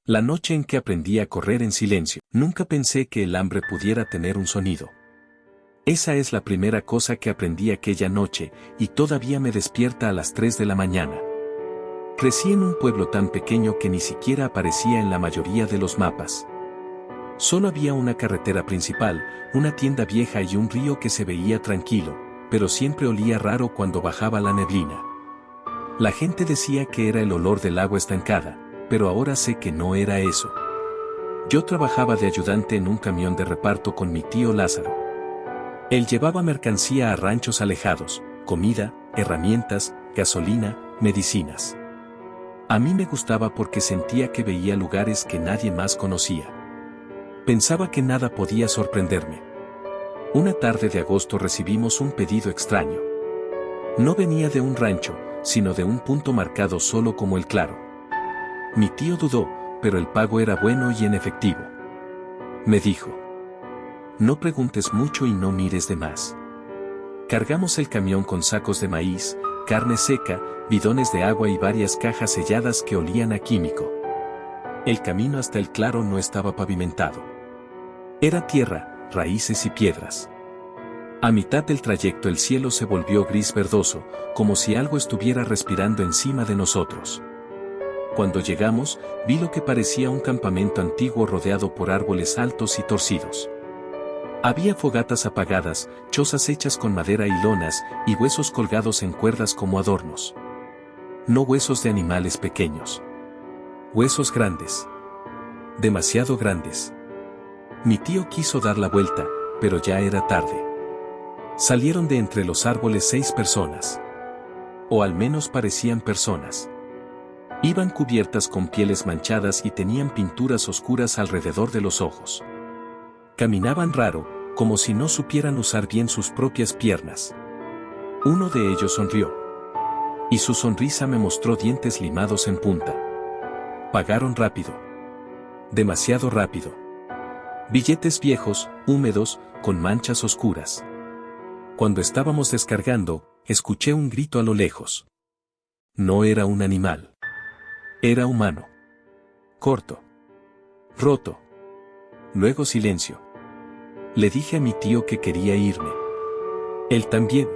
La noche en que aprendí a correr en silencio. Nunca pensé que el hambre pudiera tener un sonido. Esa es la primera cosa que aprendí aquella noche, y todavía me despierta a las 3 de la mañana. Crecí en un pueblo tan pequeño que ni siquiera aparecía en la mayoría de los mapas. Solo había una carretera principal, una tienda vieja y un río que se veía tranquilo, pero siempre olía raro cuando bajaba la neblina. La gente decía que era el olor del agua estancada, pero ahora sé que no era eso. Yo trabajaba de ayudante en un camión de reparto con mi tío Lázaro. Él llevaba mercancía a ranchos alejados, comida, herramientas, gasolina, medicinas. A mí me gustaba porque sentía que veía lugares que nadie más conocía. Pensaba que nada podía sorprenderme. Una tarde de agosto recibimos un pedido extraño. No venía de un rancho, sino de un punto marcado solo como el claro. Mi tío dudó, pero el pago era bueno y en efectivo. Me dijo: no preguntes mucho y no mires de más. Cargamos el camión con sacos de maíz, carne seca, bidones de agua y varias cajas selladas que olían a químico. El camino hasta el claro no estaba pavimentado. Era tierra, raíces y piedras. A mitad del trayecto el cielo se volvió gris verdoso, como si algo estuviera respirando encima de nosotros. Cuando llegamos, vi lo que parecía un campamento antiguo rodeado por árboles altos y torcidos. Había fogatas apagadas, chozas hechas con madera y lonas, y huesos colgados en cuerdas como adornos. No huesos de animales pequeños. Huesos grandes. Demasiado grandes. Mi tío quiso dar la vuelta, pero ya era tarde. Salieron de entre los árboles 6 personas. O al menos parecían personas. Iban cubiertas con pieles manchadas y tenían pinturas oscuras alrededor de los ojos. Caminaban raro, como si no supieran usar bien sus propias piernas. Uno de ellos sonrió. Y su sonrisa me mostró dientes limados en punta. Pagaron rápido. Demasiado rápido. Billetes viejos, húmedos, con manchas oscuras. Cuando estábamos descargando, escuché un grito a lo lejos. No era un animal. Era humano. Corto. Roto. Luego silencio. Le dije a mi tío que quería irme. Él también.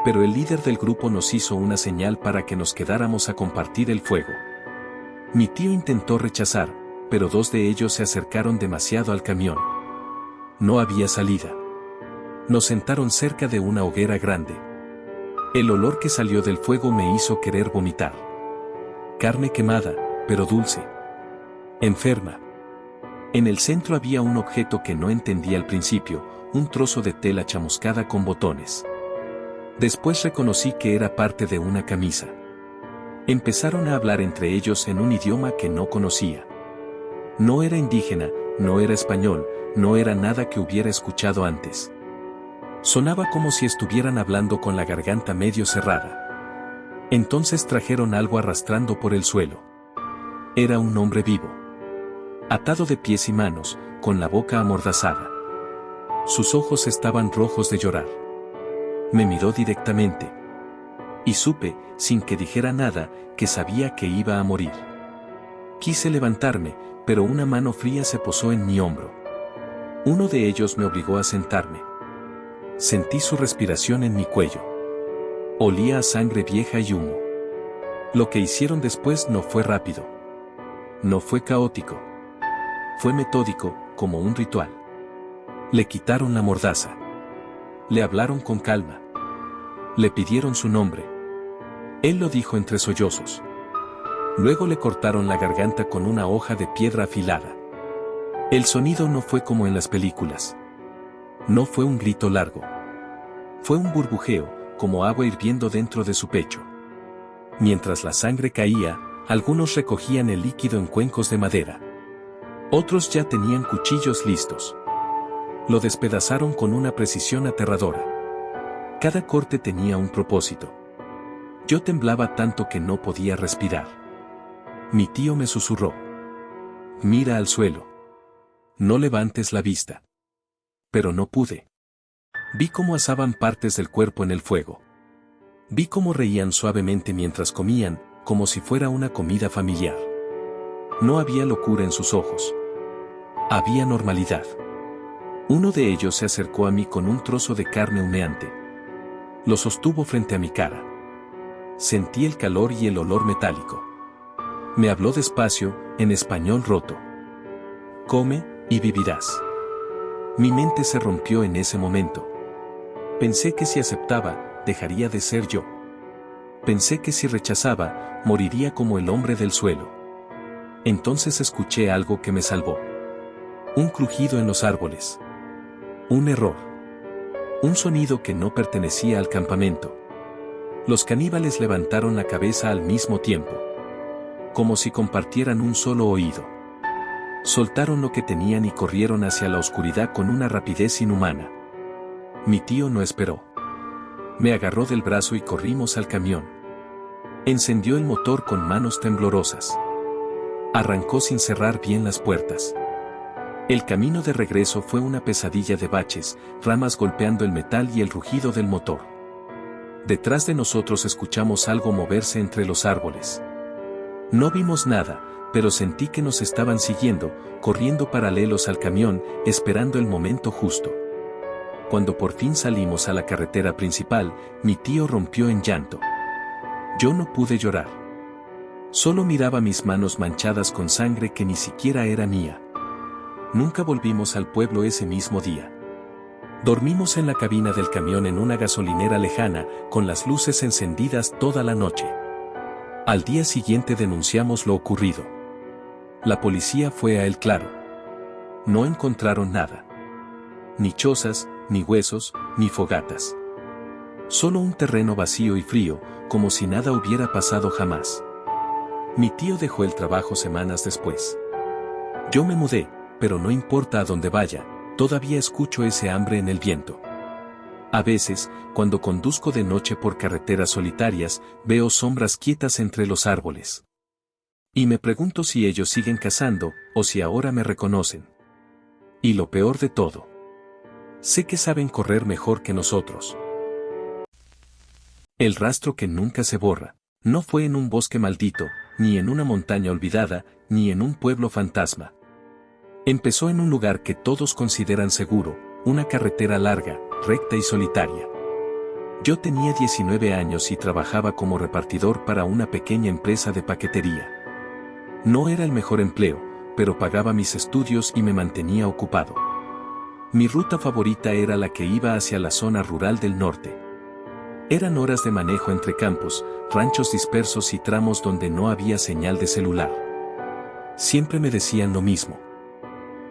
Pero el líder del grupo nos hizo una señal para que nos quedáramos a compartir el fuego. Mi tío intentó rechazar, pero 2 de ellos se acercaron demasiado al camión. No había salida. Nos sentaron cerca de una hoguera grande. El olor que salió del fuego me hizo querer vomitar. Carne quemada, pero dulce. Enferma. En el centro había un objeto que no entendía al principio, un trozo de tela chamuscada con botones. Después reconocí que era parte de una camisa. Empezaron a hablar entre ellos en un idioma que no conocía. No era indígena, no era español, no era nada que hubiera escuchado antes. Sonaba como si estuvieran hablando con la garganta medio cerrada. Entonces trajeron algo arrastrando por el suelo. Era un hombre vivo. Atado de pies y manos, con la boca amordazada. Sus ojos estaban rojos de llorar. Me miró directamente. Y supe, sin que dijera nada, que sabía que iba a morir. Quise levantarme, pero una mano fría se posó en mi hombro. Uno de ellos me obligó a sentarme. Sentí su respiración en mi cuello. Olía a sangre vieja y humo. Lo que hicieron después no fue rápido. No fue caótico. Fue metódico, como un ritual. Le quitaron la mordaza. Le hablaron con calma. Le pidieron su nombre. Él lo dijo entre sollozos. Luego le cortaron la garganta con una hoja de piedra afilada. El sonido no fue como en las películas. No fue un grito largo. Fue un burbujeo, como agua hirviendo dentro de su pecho. Mientras la sangre caía, algunos recogían el líquido en cuencos de madera. Otros ya tenían cuchillos listos. Lo despedazaron con una precisión aterradora. Cada corte tenía un propósito. Yo temblaba tanto que no podía respirar. Mi tío me susurró: mira al suelo. No levantes la vista. Pero no pude. Vi cómo asaban partes del cuerpo en el fuego. Vi cómo reían suavemente mientras comían, como si fuera una comida familiar. No había locura en sus ojos. Había normalidad. Uno de ellos se acercó a mí con un trozo de carne humeante. Lo sostuvo frente a mi cara. Sentí el calor y el olor metálico. Me habló despacio, en español roto. Come, y vivirás. Mi mente se rompió en ese momento. Pensé que si aceptaba, dejaría de ser yo. Pensé que si rechazaba, moriría como el hombre del suelo. Entonces escuché algo que me salvó. Un crujido en los árboles. Un error. Un sonido que no pertenecía al campamento. Los caníbales levantaron la cabeza al mismo tiempo. Como si compartieran un solo oído. Soltaron lo que tenían y corrieron hacia la oscuridad con una rapidez inhumana. Mi tío no esperó. Me agarró del brazo y corrimos al camión. Encendió el motor con manos temblorosas. Arrancó sin cerrar bien las puertas. El camino de regreso fue una pesadilla de baches, ramas golpeando el metal y el rugido del motor. Detrás de nosotros escuchamos algo moverse entre los árboles. No vimos nada, pero sentí que nos estaban siguiendo, corriendo paralelos al camión, esperando el momento justo. Cuando por fin salimos a la carretera principal, mi tío rompió en llanto. Yo no pude llorar. Solo miraba mis manos manchadas con sangre que ni siquiera era mía. Nunca volvimos al pueblo ese mismo día. Dormimos en la cabina del camión en una gasolinera lejana, con las luces encendidas toda la noche. Al día siguiente denunciamos lo ocurrido. La policía fue a El Claro. No encontraron nada. Ni chozas, ni huesos, ni fogatas. Solo un terreno vacío y frío, como si nada hubiera pasado jamás. Mi tío dejó el trabajo semanas después. Yo me mudé, pero no importa a dónde vaya, todavía escucho ese hambre en el viento. A veces, cuando conduzco de noche por carreteras solitarias, veo sombras quietas entre los árboles. Y me pregunto si ellos siguen cazando, o si ahora me reconocen. Y lo peor de todo. Sé que saben correr mejor que nosotros. El rastro que nunca se borra, no fue en un bosque maldito, ni en una montaña olvidada, ni en un pueblo fantasma. Empezó en un lugar que todos consideran seguro, una carretera larga, recta y solitaria. Yo tenía 19 años y trabajaba como repartidor para una pequeña empresa de paquetería. No era el mejor empleo, pero pagaba mis estudios y me mantenía ocupado. Mi ruta favorita era la que iba hacia la zona rural del norte. Eran horas de manejo entre campos, ranchos dispersos y tramos donde no había señal de celular. Siempre me decían lo mismo.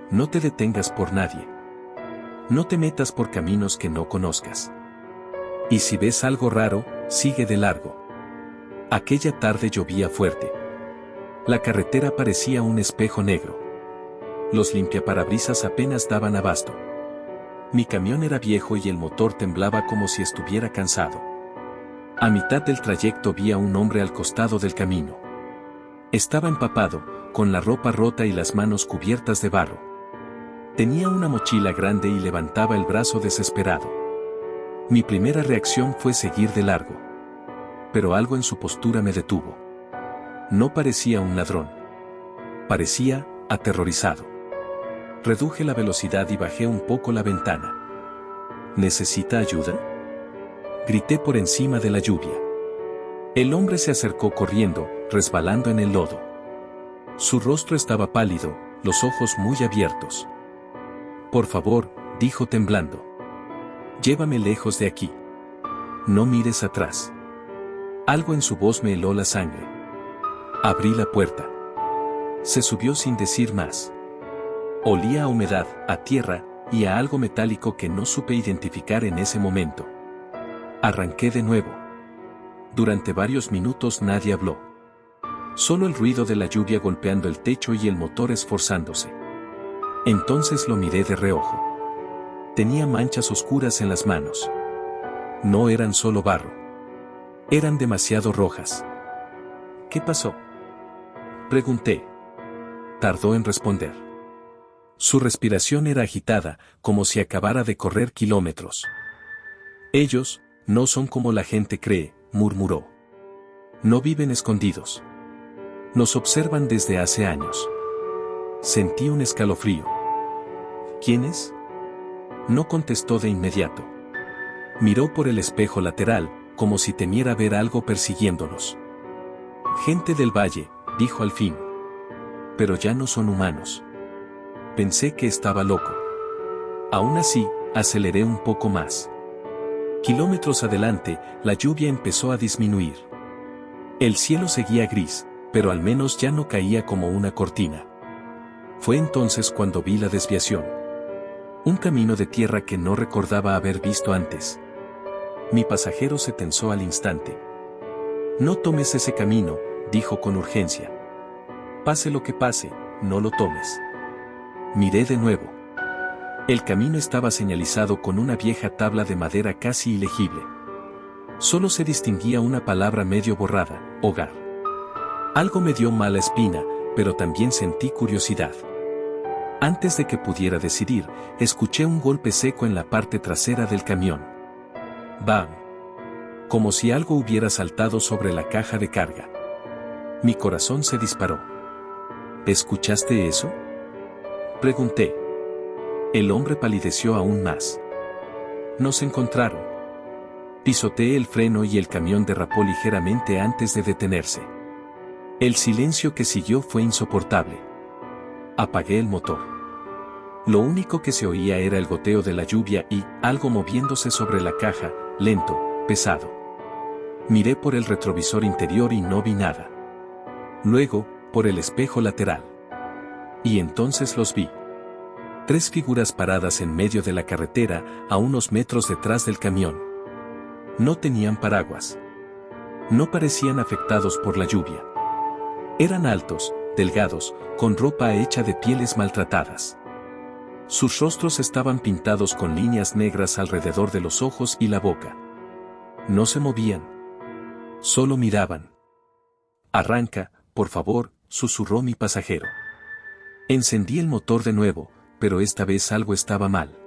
No te detengas por nadie. No te metas por caminos que no conozcas. Y si ves algo raro, sigue de largo. Aquella tarde llovía fuerte. La carretera parecía un espejo negro. Los limpiaparabrisas apenas daban abasto. Mi camión era viejo y el motor temblaba como si estuviera cansado. A mitad del trayecto vi a un hombre al costado del camino. Estaba empapado, con la ropa rota y las manos cubiertas de barro. Tenía una mochila grande y levantaba el brazo desesperado. Mi primera reacción fue seguir de largo. Pero algo en su postura me detuvo. No parecía un ladrón. Parecía aterrorizado. Reduje la velocidad y bajé un poco la ventana. ¿Necesita ayuda?, grité por encima de la lluvia. El hombre se acercó corriendo, resbalando en el lodo. Su rostro estaba pálido, los ojos muy abiertos. Por favor, dijo temblando. Llévame lejos de aquí. No mires atrás. Algo en su voz me heló la sangre. Abrí la puerta. Se subió sin decir más. Olía a humedad, a tierra, y a algo metálico que no supe identificar en ese momento. Arranqué de nuevo. Durante varios minutos nadie habló. Solo el ruido de la lluvia golpeando el techo y el motor esforzándose. Entonces lo miré de reojo. Tenía manchas oscuras en las manos. No eran solo barro. Eran demasiado rojas. ¿Qué pasó?, pregunté. Tardó en responder. Su respiración era agitada, como si acabara de correr kilómetros. Ellos no son como la gente cree, murmuró. No viven escondidos. Nos observan desde hace años. Sentí un escalofrío. ¿Quiénes? No contestó de inmediato. Miró por el espejo lateral, como si temiera ver algo persiguiéndonos. Gente del valle, dijo al fin. Pero ya no son humanos. Pensé que estaba loco. Aún así, aceleré un poco más. Kilómetros adelante, la lluvia empezó a disminuir. El cielo seguía gris, pero al menos ya no caía como una cortina. Fue entonces cuando vi la desviación. Un camino de tierra que no recordaba haber visto antes. Mi pasajero se tensó al instante. No tomes ese camino, dijo con urgencia. Pase lo que pase, no lo tomes. Miré de nuevo. El camino estaba señalizado con una vieja tabla de madera casi ilegible. Solo se distinguía una palabra medio borrada: hogar. Algo me dio mala espina, pero también sentí curiosidad. Antes de que pudiera decidir, escuché un golpe seco en la parte trasera del camión. ¡Bam! Como si algo hubiera saltado sobre la caja de carga. Mi corazón se disparó. ¿Escuchaste eso?, pregunté. El hombre palideció aún más. Nos encontraron. Pisoteé el freno y el camión derrapó ligeramente antes de detenerse. El silencio que siguió fue insoportable. Apagué el motor. Lo único que se oía era el goteo de la lluvia y algo moviéndose sobre la caja, lento, pesado. Miré por el retrovisor interior y no vi nada. Luego, por el espejo lateral. Y entonces los vi. 3 figuras paradas en medio de la carretera, a unos metros detrás del camión. No tenían paraguas. No parecían afectados por la lluvia. Eran altos, delgados, con ropa hecha de pieles maltratadas. Sus rostros estaban pintados con líneas negras alrededor de los ojos y la boca. No se movían. Solo miraban. Arranca, por favor, susurró mi pasajero. Encendí el motor de nuevo, pero esta vez algo estaba mal.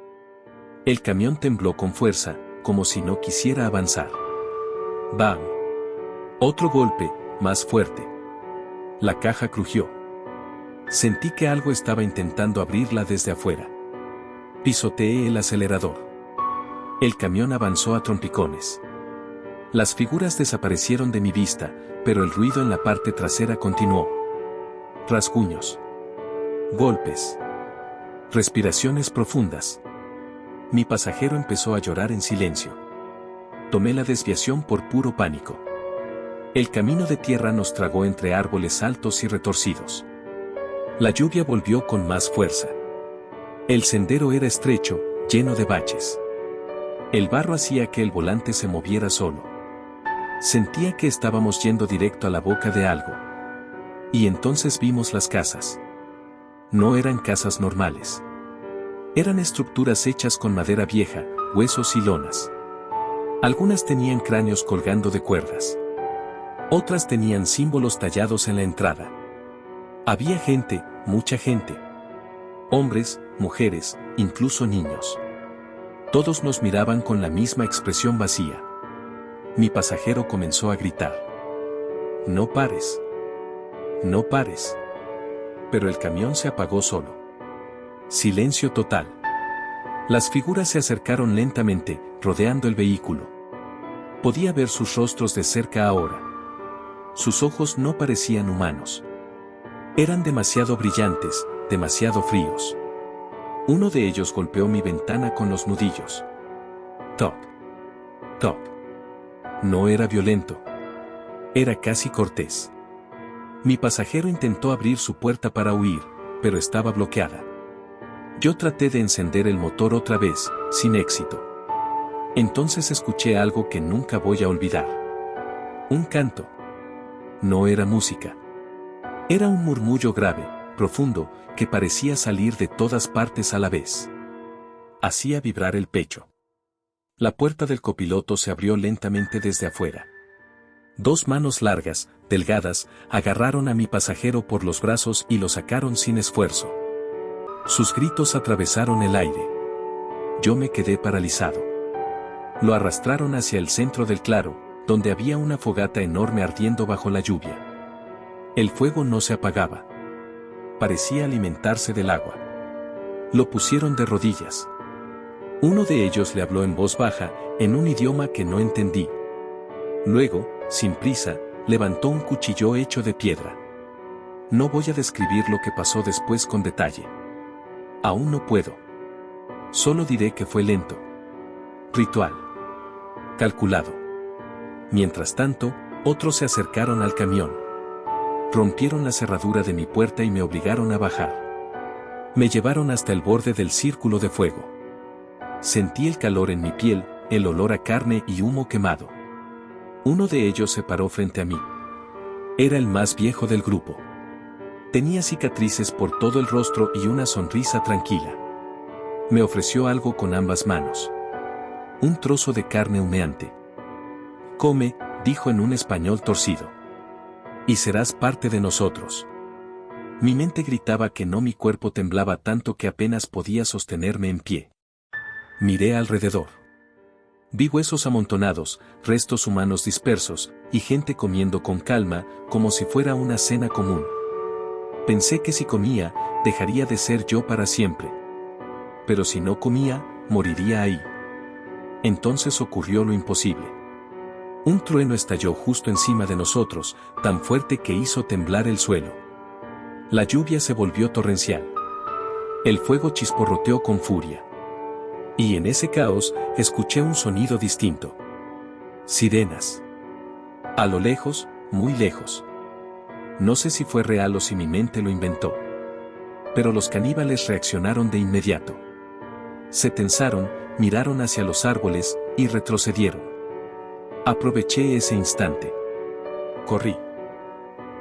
El camión tembló con fuerza, como si no quisiera avanzar. ¡Bam! Otro golpe, más fuerte. La caja crujió. Sentí que algo estaba intentando abrirla desde afuera. Pisoteé el acelerador. El camión avanzó a trompicones. Las figuras desaparecieron de mi vista, pero el ruido en la parte trasera continuó. Rasguños. Golpes. Respiraciones profundas. Mi pasajero empezó a llorar en silencio. Tomé la desviación por puro pánico. El camino de tierra nos tragó entre árboles altos y retorcidos. La lluvia volvió con más fuerza. El sendero era estrecho, lleno de baches. El barro hacía que el volante se moviera solo. Sentía que estábamos yendo directo a la boca de algo. Y entonces vimos las casas. No eran casas normales. Eran estructuras hechas con madera vieja, huesos y lonas. Algunas tenían cráneos colgando de cuerdas. Otras tenían símbolos tallados en la entrada. Había gente, mucha gente. Hombres, mujeres, incluso niños. Todos nos miraban con la misma expresión vacía. Mi pasajero comenzó a gritar. No pares. No pares. Pero el camión se apagó solo. Silencio total. Las figuras se acercaron lentamente, rodeando el vehículo. Podía ver sus rostros de cerca ahora. Sus ojos no parecían humanos. Eran demasiado brillantes, demasiado fríos. Uno de ellos golpeó mi ventana con los nudillos. Toc. Toc. No era violento. Era casi cortés. Mi pasajero intentó abrir su puerta para huir, pero estaba bloqueada. Yo traté de encender el motor otra vez, sin éxito. Entonces escuché algo que nunca voy a olvidar. Un canto. No era música. Era un murmullo grave, profundo, que parecía salir de todas partes a la vez. Hacía vibrar el pecho. La puerta del copiloto se abrió lentamente desde afuera. 2 manos largas, delgadas, agarraron a mi pasajero por los brazos y lo sacaron sin esfuerzo. Sus gritos atravesaron el aire. Yo me quedé paralizado. Lo arrastraron hacia el centro del claro, donde había una fogata enorme ardiendo bajo la lluvia. El fuego no se apagaba. Parecía alimentarse del agua. Lo pusieron de rodillas. Uno de ellos le habló en voz baja, en un idioma que no entendí. Luego, sin prisa, levantó un cuchillo hecho de piedra. No voy a describir lo que pasó después con detalle. Aún no puedo. Solo diré que fue lento. Ritual. Calculado. Mientras tanto, otros se acercaron al camión. Rompieron la cerradura de mi puerta y me obligaron a bajar. Me llevaron hasta el borde del círculo de fuego. Sentí el calor en mi piel, el olor a carne y humo quemado. Uno de ellos se paró frente a mí. Era el más viejo del grupo. Tenía cicatrices por todo el rostro y una sonrisa tranquila. Me ofreció algo con ambas manos. Un trozo de carne humeante. Come, dijo en un español torcido. Y serás parte de nosotros. Mi mente gritaba que no, mi cuerpo temblaba tanto que apenas podía sostenerme en pie. Miré alrededor. Vi huesos amontonados, restos humanos dispersos, y gente comiendo con calma, como si fuera una cena común. Pensé que si comía, dejaría de ser yo para siempre. Pero si no comía, moriría ahí. Entonces ocurrió lo imposible. Un trueno estalló justo encima de nosotros, tan fuerte que hizo temblar el suelo. La lluvia se volvió torrencial. El fuego chisporroteó con furia. Y en ese caos, escuché un sonido distinto. Sirenas. A lo lejos, muy lejos. No sé si fue real o si mi mente lo inventó. Pero los caníbales reaccionaron de inmediato. Se tensaron, miraron hacia los árboles, y retrocedieron. Aproveché ese instante. Corrí.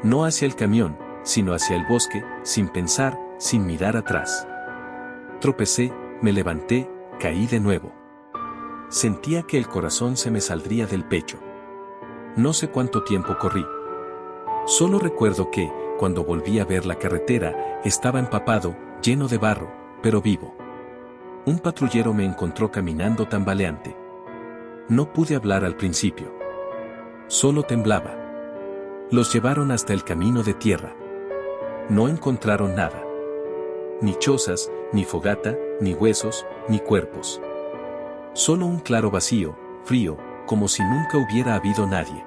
No hacia el camión, sino hacia el bosque, sin pensar, sin mirar atrás. Tropecé, me levanté, caí de nuevo. Sentía que el corazón se me saldría del pecho. No sé cuánto tiempo corrí. Solo recuerdo que, cuando volví a ver la carretera, estaba empapado, lleno de barro, pero vivo. Un patrullero me encontró caminando tambaleante. No pude hablar al principio. Solo temblaba. Los llevaron hasta el camino de tierra. No encontraron nada. Ni chozas, ni fogata, ni huesos, ni cuerpos. Solo un claro vacío, frío, como si nunca hubiera habido nadie.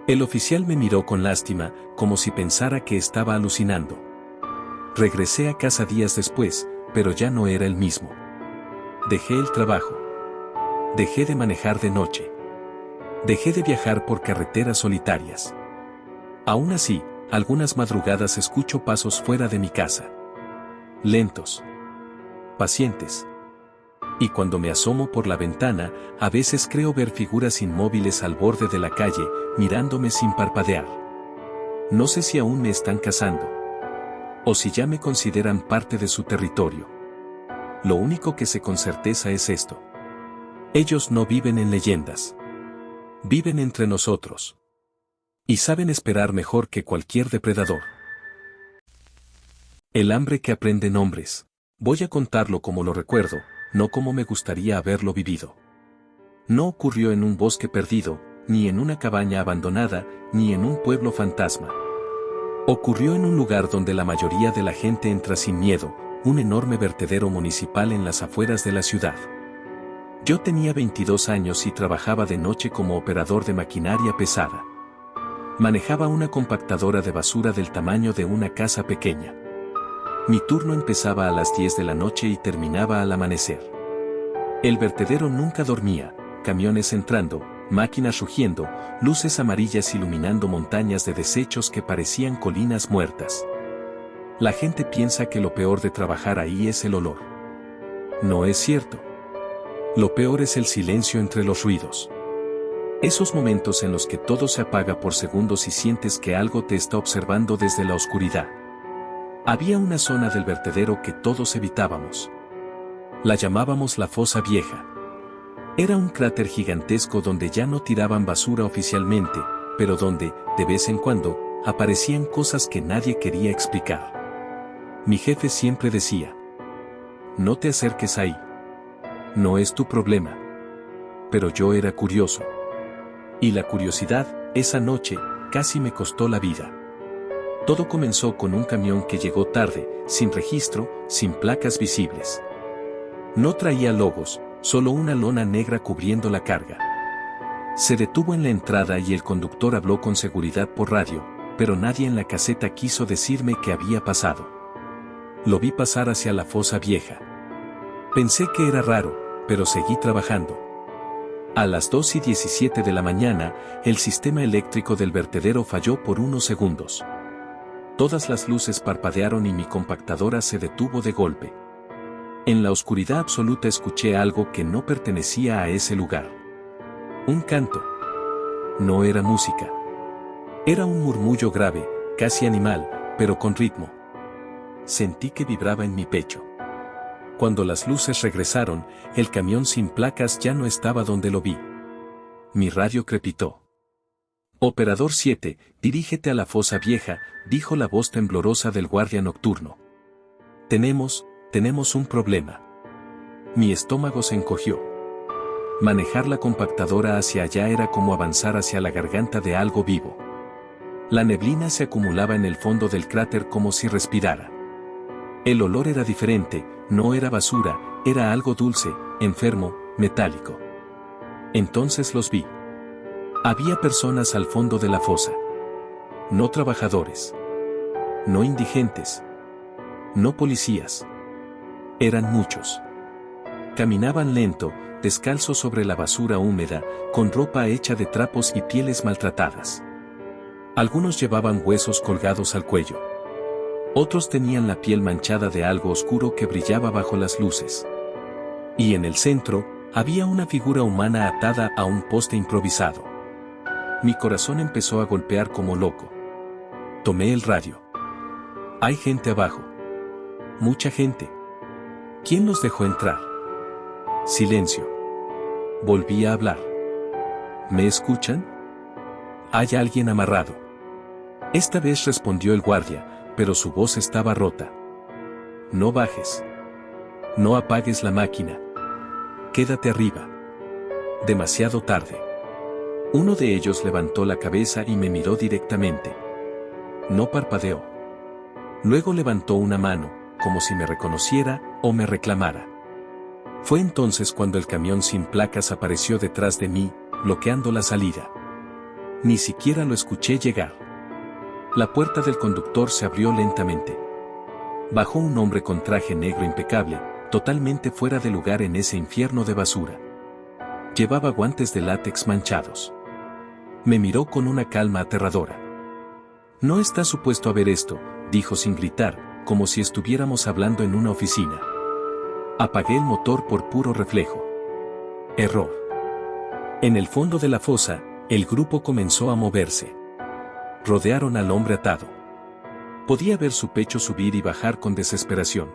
El oficial me miró con lástima, como si pensara que estaba alucinando. Regresé a casa días después, pero ya no era el mismo. Dejé el trabajo. Dejé de manejar de noche. Dejé de viajar por carreteras solitarias. Aún así, algunas madrugadas escucho pasos fuera de mi casa. Lentos. Pacientes. Y cuando me asomo por la ventana, a veces creo ver figuras inmóviles al borde de la calle, mirándome sin parpadear. No sé si aún me están cazando. O si ya me consideran parte de su territorio. Lo único que sé con certeza es esto. Ellos no viven en leyendas. Viven entre nosotros. Y saben esperar mejor que cualquier depredador. El hambre que aprende nombres. Voy a contarlo como lo recuerdo, no como me gustaría haberlo vivido. No ocurrió en un bosque perdido, ni en una cabaña abandonada, ni en un pueblo fantasma. Ocurrió en un lugar donde la mayoría de la gente entra sin miedo, un enorme vertedero municipal en las afueras de la ciudad. Yo tenía 22 años y trabajaba de noche como operador de maquinaria pesada. Manejaba una compactadora de basura del tamaño de una casa pequeña. Mi turno empezaba a las 10 de la noche y terminaba al amanecer. El vertedero nunca dormía, camiones entrando, máquinas rugiendo, luces amarillas iluminando montañas de desechos que parecían colinas muertas. La gente piensa que lo peor de trabajar ahí es el olor. No es cierto. Lo peor es el silencio entre los ruidos. Esos momentos en los que todo se apaga por segundos y sientes que algo te está observando desde la oscuridad. Había una zona del vertedero que todos evitábamos. La llamábamos la Fosa Vieja. Era un cráter gigantesco donde ya no tiraban basura oficialmente, pero donde, de vez en cuando, aparecían cosas que nadie quería explicar. Mi jefe siempre decía: no te acerques ahí. No es tu problema. Pero yo era curioso. Y la curiosidad, esa noche, casi me costó la vida. Todo comenzó con un camión que llegó tarde, sin registro, sin placas visibles. No traía logos, solo una lona negra cubriendo la carga. Se detuvo en la entrada y el conductor habló con seguridad por radio, pero nadie en la caseta quiso decirme qué había pasado. Lo vi pasar hacia la fosa vieja. Pensé que era raro, pero seguí trabajando. A las 2:17 de la mañana, el sistema eléctrico del vertedero falló por unos segundos. Todas las luces parpadearon y mi compactadora se detuvo de golpe. En la oscuridad absoluta escuché algo que no pertenecía a ese lugar. Un canto. No era música. Era un murmullo grave, casi animal, pero con ritmo. Sentí que vibraba en mi pecho. Cuando las luces regresaron, el camión sin placas ya no estaba donde lo vi. Mi radio crepitó. Operador 7, dirígete a la fosa vieja, dijo la voz temblorosa del guardia nocturno. Tenemos un problema. Mi estómago se encogió. Manejar la compactadora hacia allá era como avanzar hacia la garganta de algo vivo. La neblina se acumulaba en el fondo del cráter como si respirara. El olor era diferente, no era basura, era algo dulce, enfermo, metálico. Entonces los vi. Había personas al fondo de la fosa. No trabajadores. No indigentes. No policías. Eran muchos. Caminaban lento, descalzos sobre la basura húmeda, con ropa hecha de trapos y pieles maltratadas. Algunos llevaban huesos colgados al cuello. Otros tenían la piel manchada de algo oscuro que brillaba bajo las luces. Y en el centro, había una figura humana atada a un poste improvisado. Mi corazón empezó a golpear como loco. Tomé el radio. Hay gente abajo. Mucha gente. ¿Quién los dejó entrar? Silencio. Volví a hablar. ¿Me escuchan? Hay alguien amarrado. Esta vez respondió el guardia, pero su voz estaba rota. No bajes. No apagues la máquina. Quédate arriba. Demasiado tarde. Uno de ellos levantó la cabeza y me miró directamente. No parpadeó. Luego levantó una mano, como si me reconociera o me reclamara. Fue entonces cuando el camión sin placas apareció detrás de mí, bloqueando la salida. Ni siquiera lo escuché llegar. La puerta del conductor se abrió lentamente. Bajó un hombre con traje negro impecable, totalmente fuera de lugar en ese infierno de basura. Llevaba guantes de látex manchados. Me miró con una calma aterradora. No está supuesto a ver esto, dijo sin gritar, como si estuviéramos hablando en una oficina. Apagué el motor por puro reflejo. Error. En el fondo de la fosa, el grupo comenzó a moverse. Rodearon al hombre atado. Podía ver su pecho subir y bajar con desesperación.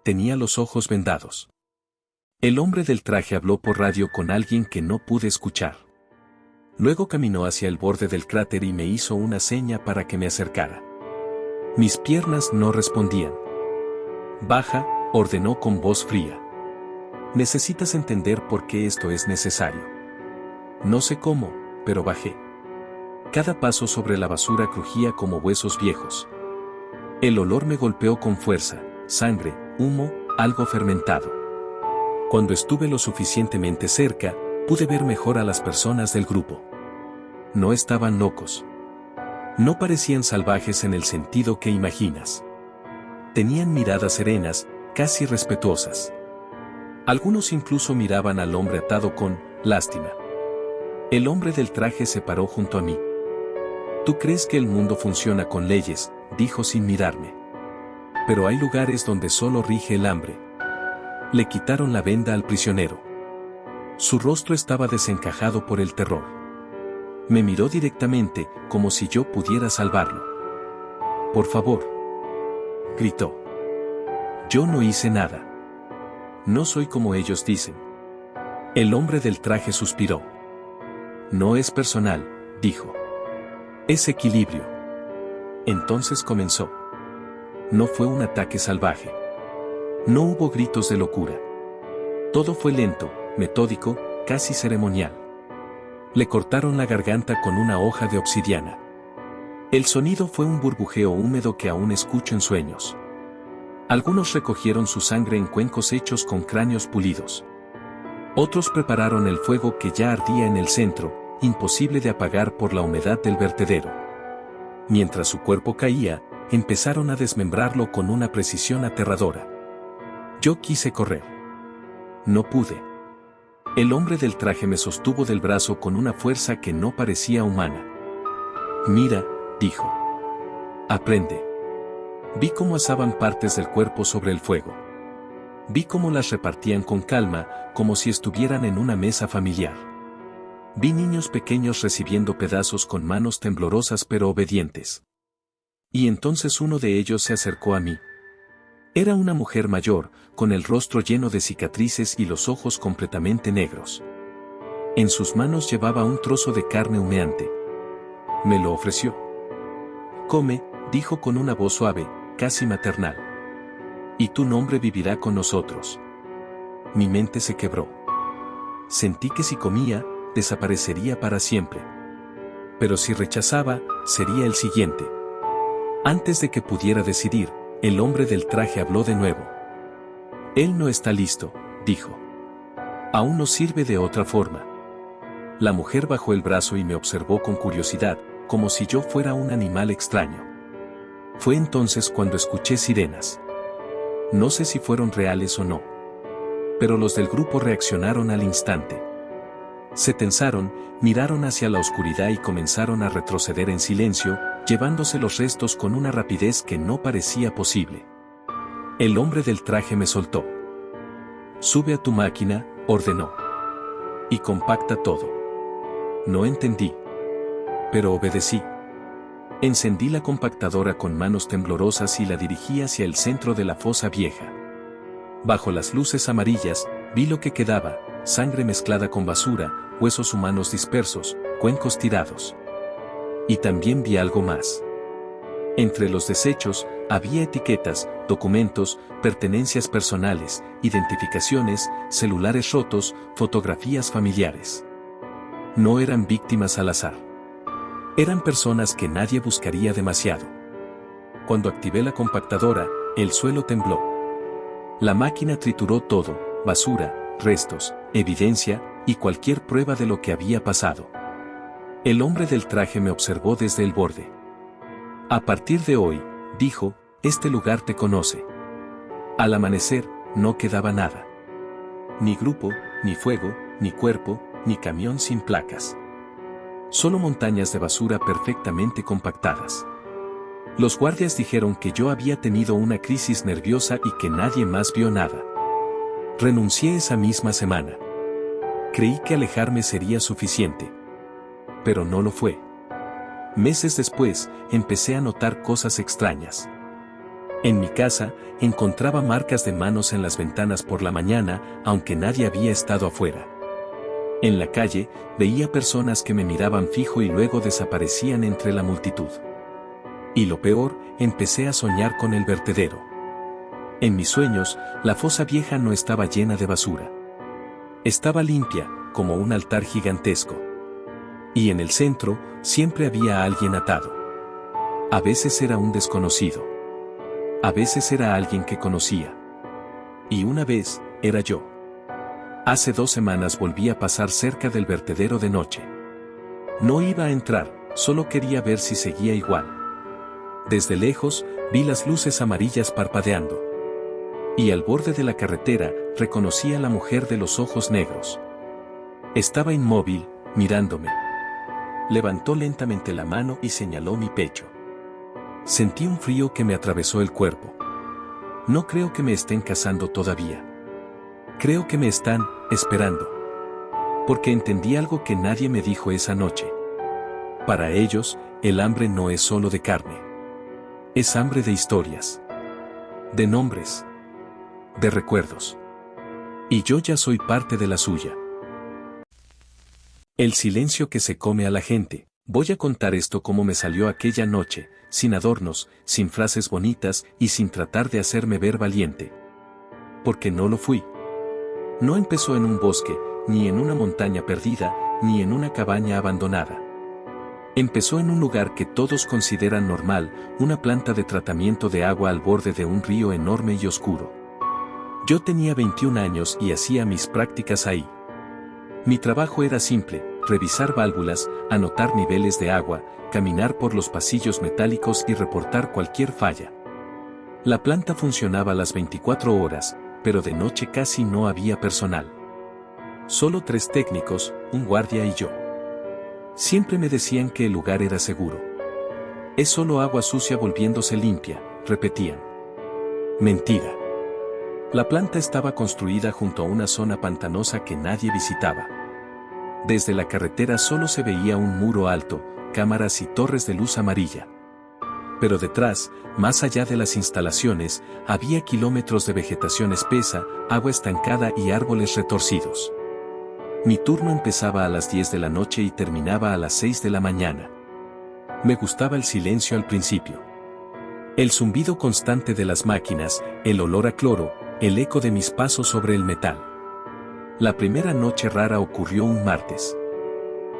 Tenía los ojos vendados. El hombre del traje habló por radio con alguien que no pude escuchar. Luego caminó hacia el borde del cráter y me hizo una seña para que me acercara. Mis piernas no respondían. Baja, ordenó con voz fría. Necesitas entender por qué esto es necesario. No sé cómo, pero bajé. Cada paso sobre la basura crujía como huesos viejos. El olor me golpeó con fuerza, sangre, humo, algo fermentado. Cuando estuve lo suficientemente cerca, pude ver mejor a las personas del grupo. No estaban locos. No parecían salvajes en el sentido que imaginas. Tenían miradas serenas, casi respetuosas. Algunos incluso miraban al hombre atado con lástima. El hombre del traje se paró junto a mí. ¿Tú crees que el mundo funciona con leyes?, dijo sin mirarme. Pero hay lugares donde solo rige el hambre. Le quitaron la venda al prisionero. Su rostro estaba desencajado por el terror. Me miró directamente, como si yo pudiera salvarlo. Por favor. Gritó. Yo no hice nada. No soy como ellos dicen. El hombre del traje suspiró. No es personal, dijo. Es equilibrio. Entonces comenzó. No fue un ataque salvaje. No hubo gritos de locura. Todo fue lento, metódico, casi ceremonial. Le cortaron la garganta con una hoja de obsidiana. El sonido fue un burbujeo húmedo que aún escucho en sueños. Algunos recogieron su sangre en cuencos hechos con cráneos pulidos. Otros prepararon el fuego que ya ardía en el centro, imposible de apagar por la humedad del vertedero. Mientras su cuerpo caía, empezaron a desmembrarlo con una precisión aterradora. Yo quise correr. No pude. El hombre del traje me sostuvo del brazo con una fuerza que no parecía humana. Mira, dijo. Aprende. Vi cómo asaban partes del cuerpo sobre el fuego. Vi cómo las repartían con calma, como si estuvieran en una mesa familiar. Vi niños pequeños recibiendo pedazos con manos temblorosas pero obedientes. Y entonces uno de ellos se acercó a mí. Era una mujer mayor, con el rostro lleno de cicatrices y los ojos completamente negros. En sus manos llevaba un trozo de carne humeante. Me lo ofreció. Come, dijo con una voz suave, casi maternal. Y tu nombre vivirá con nosotros. Mi mente se quebró. Sentí que si comía, desaparecería para siempre. Pero si rechazaba, sería el siguiente. Antes de que pudiera decidir, el hombre del traje habló de nuevo. Él no está listo, dijo. Aún no sirve de otra forma. La mujer bajó el brazo y me observó con curiosidad, como si yo fuera un animal extraño. Fue entonces cuando escuché sirenas. No sé si fueron reales o no. Pero los del grupo reaccionaron al instante. Se tensaron, miraron hacia la oscuridad y comenzaron a retroceder en silencio, llevándose los restos con una rapidez que no parecía posible. El hombre del traje me soltó. Sube a tu máquina, ordenó. Y compacta todo. No entendí. Pero obedecí. Encendí la compactadora con manos temblorosas y la dirigí hacia el centro de la fosa vieja. Bajo las luces amarillas, vi lo que quedaba, sangre mezclada con basura, huesos humanos dispersos, cuencos tirados. Y también vi algo más. Entre los desechos, había etiquetas, documentos, pertenencias personales, identificaciones, celulares rotos, fotografías familiares. No eran víctimas al azar. Eran personas que nadie buscaría demasiado. Cuando activé la compactadora, el suelo tembló. La máquina trituró todo, basura, restos, evidencia, y cualquier prueba de lo que había pasado. El hombre del traje me observó desde el borde. A partir de hoy, dijo, este lugar te conoce. Al amanecer, no quedaba nada. Ni grupo, ni fuego, ni cuerpo, ni camión sin placas. Solo montañas de basura perfectamente compactadas. Los guardias dijeron que yo había tenido una crisis nerviosa y que nadie más vio nada. Renuncié esa misma semana. Creí que alejarme sería suficiente. Pero no lo fue. Meses después, empecé a notar cosas extrañas. En mi casa, encontraba marcas de manos en las ventanas por la mañana, aunque nadie había estado afuera. En la calle, veía personas que me miraban fijo y luego desaparecían entre la multitud. Y lo peor, empecé a soñar con el vertedero. En mis sueños, la fosa vieja no estaba llena de basura. Estaba limpia, como un altar gigantesco. Y en el centro, siempre había alguien atado. A veces era un desconocido. A veces era alguien que conocía. Y una vez, era yo. Hace 2 semanas volví a pasar cerca del vertedero de noche. No iba a entrar, solo quería ver si seguía igual. Desde lejos, vi las luces amarillas parpadeando. Y al borde de la carretera, reconocí a la mujer de los ojos negros. Estaba inmóvil, mirándome. Levantó lentamente la mano y señaló mi pecho. Sentí un frío que me atravesó el cuerpo. No creo que me estén cazando todavía. Creo que me están esperando. Porque entendí algo que nadie me dijo esa noche. Para ellos, el hambre no es solo de carne. Es hambre de historias. De nombres. De recuerdos. Y yo ya soy parte de la suya. El silencio que se come a la gente. Voy a contar esto como me salió aquella noche, sin adornos, sin frases bonitas y sin tratar de hacerme ver valiente. Porque no lo fui. No empezó en un bosque, ni en una montaña perdida, ni en una cabaña abandonada. Empezó en un lugar que todos consideran normal, una planta de tratamiento de agua al borde de un río enorme y oscuro. Yo tenía 21 años y hacía mis prácticas ahí. Mi trabajo era simple: revisar válvulas, anotar niveles de agua, caminar por los pasillos metálicos y reportar cualquier falla. La planta funcionaba las 24 horas, pero de noche casi no había personal. Solo 3 técnicos, un guardia y yo. Siempre me decían que el lugar era seguro. Es solo agua sucia volviéndose limpia, repetían. Mentira. La planta estaba construida junto a una zona pantanosa que nadie visitaba. Desde la carretera solo se veía un muro alto, cámaras y torres de luz amarilla. Pero detrás, más allá de las instalaciones, había kilómetros de vegetación espesa, agua estancada y árboles retorcidos. Mi turno empezaba a las 10 de la noche y terminaba a las 6 de la mañana. Me gustaba el silencio al principio. El zumbido constante de las máquinas, el olor a cloro, el eco de mis pasos sobre el metal. La primera noche rara ocurrió un martes.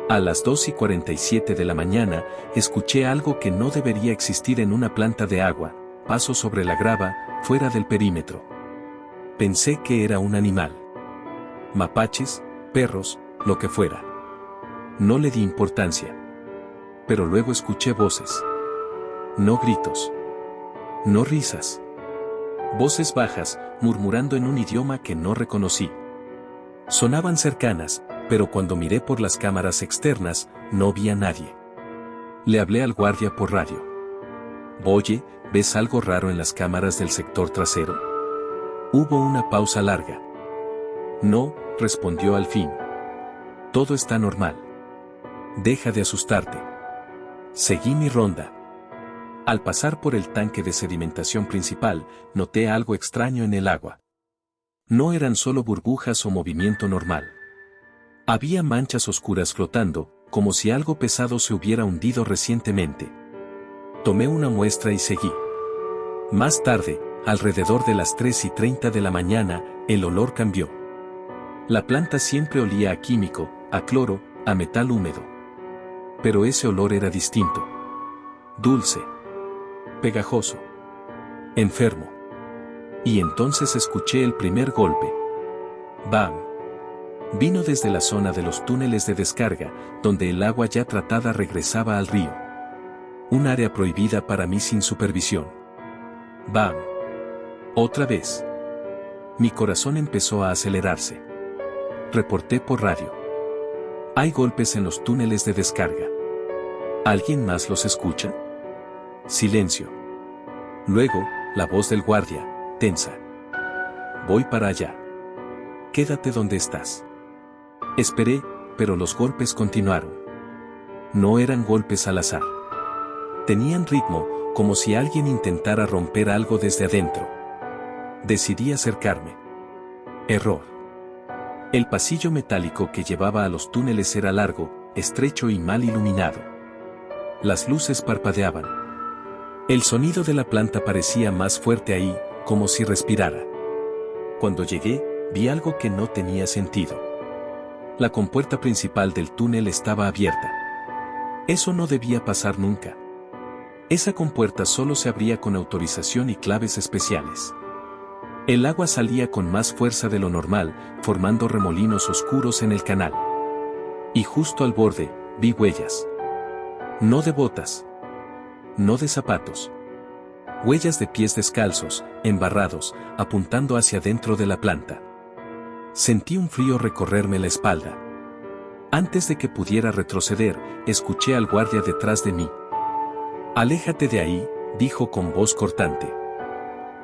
A las 2:47 de la mañana, escuché algo que no debería existir en una planta de agua: pasos sobre la grava, fuera del perímetro. Pensé que era un animal. Mapaches, perros, lo que fuera. No le di importancia. Pero luego escuché voces. No gritos. No risas. Voces bajas, murmurando en un idioma que no reconocí. Sonaban cercanas, pero cuando miré por las cámaras externas, no vi a nadie. Le hablé al guardia por radio. Oye, ¿ves algo raro en las cámaras del sector trasero? Hubo una pausa larga. No, respondió al fin. Todo está normal. Deja de asustarte. Seguí mi ronda. Al pasar por el tanque de sedimentación principal, noté algo extraño en el agua. No eran solo burbujas o movimiento normal. Había manchas oscuras flotando, como si algo pesado se hubiera hundido recientemente. Tomé una muestra y seguí. Más tarde, alrededor de las 3:30 de la mañana, el olor cambió. La planta siempre olía a químico, a cloro, a metal húmedo. Pero ese olor era distinto. Dulce. Pegajoso. Enfermo. Y entonces escuché el primer golpe. ¡Bam! Vino desde la zona de los túneles de descarga, donde el agua ya tratada regresaba al río. Un área prohibida para mí sin supervisión. ¡Bam! Otra vez. Mi corazón empezó a acelerarse. Reporté por radio. Hay golpes en los túneles de descarga. ¿Alguien más los escucha? Silencio. Luego, la voz del guardia, tensa. Voy para allá. Quédate donde estás. Esperé, pero los golpes continuaron. No eran golpes al azar. Tenían ritmo, como si alguien intentara romper algo desde adentro. Decidí acercarme. Error. El pasillo metálico que llevaba a los túneles era largo, estrecho y mal iluminado. Las luces parpadeaban. El sonido de la planta parecía más fuerte ahí, como si respirara. Cuando llegué, vi algo que no tenía sentido. La compuerta principal del túnel estaba abierta. Eso no debía pasar nunca. Esa compuerta solo se abría con autorización y claves especiales. El agua salía con más fuerza de lo normal, formando remolinos oscuros en el canal. Y justo al borde, vi huellas. No de botas. No de zapatos. Huellas de pies descalzos, embarrados, apuntando hacia dentro de la planta. Sentí un frío recorrerme la espalda. Antes de que pudiera retroceder, escuché al guardia detrás de mí. «Aléjate de ahí», dijo con voz cortante.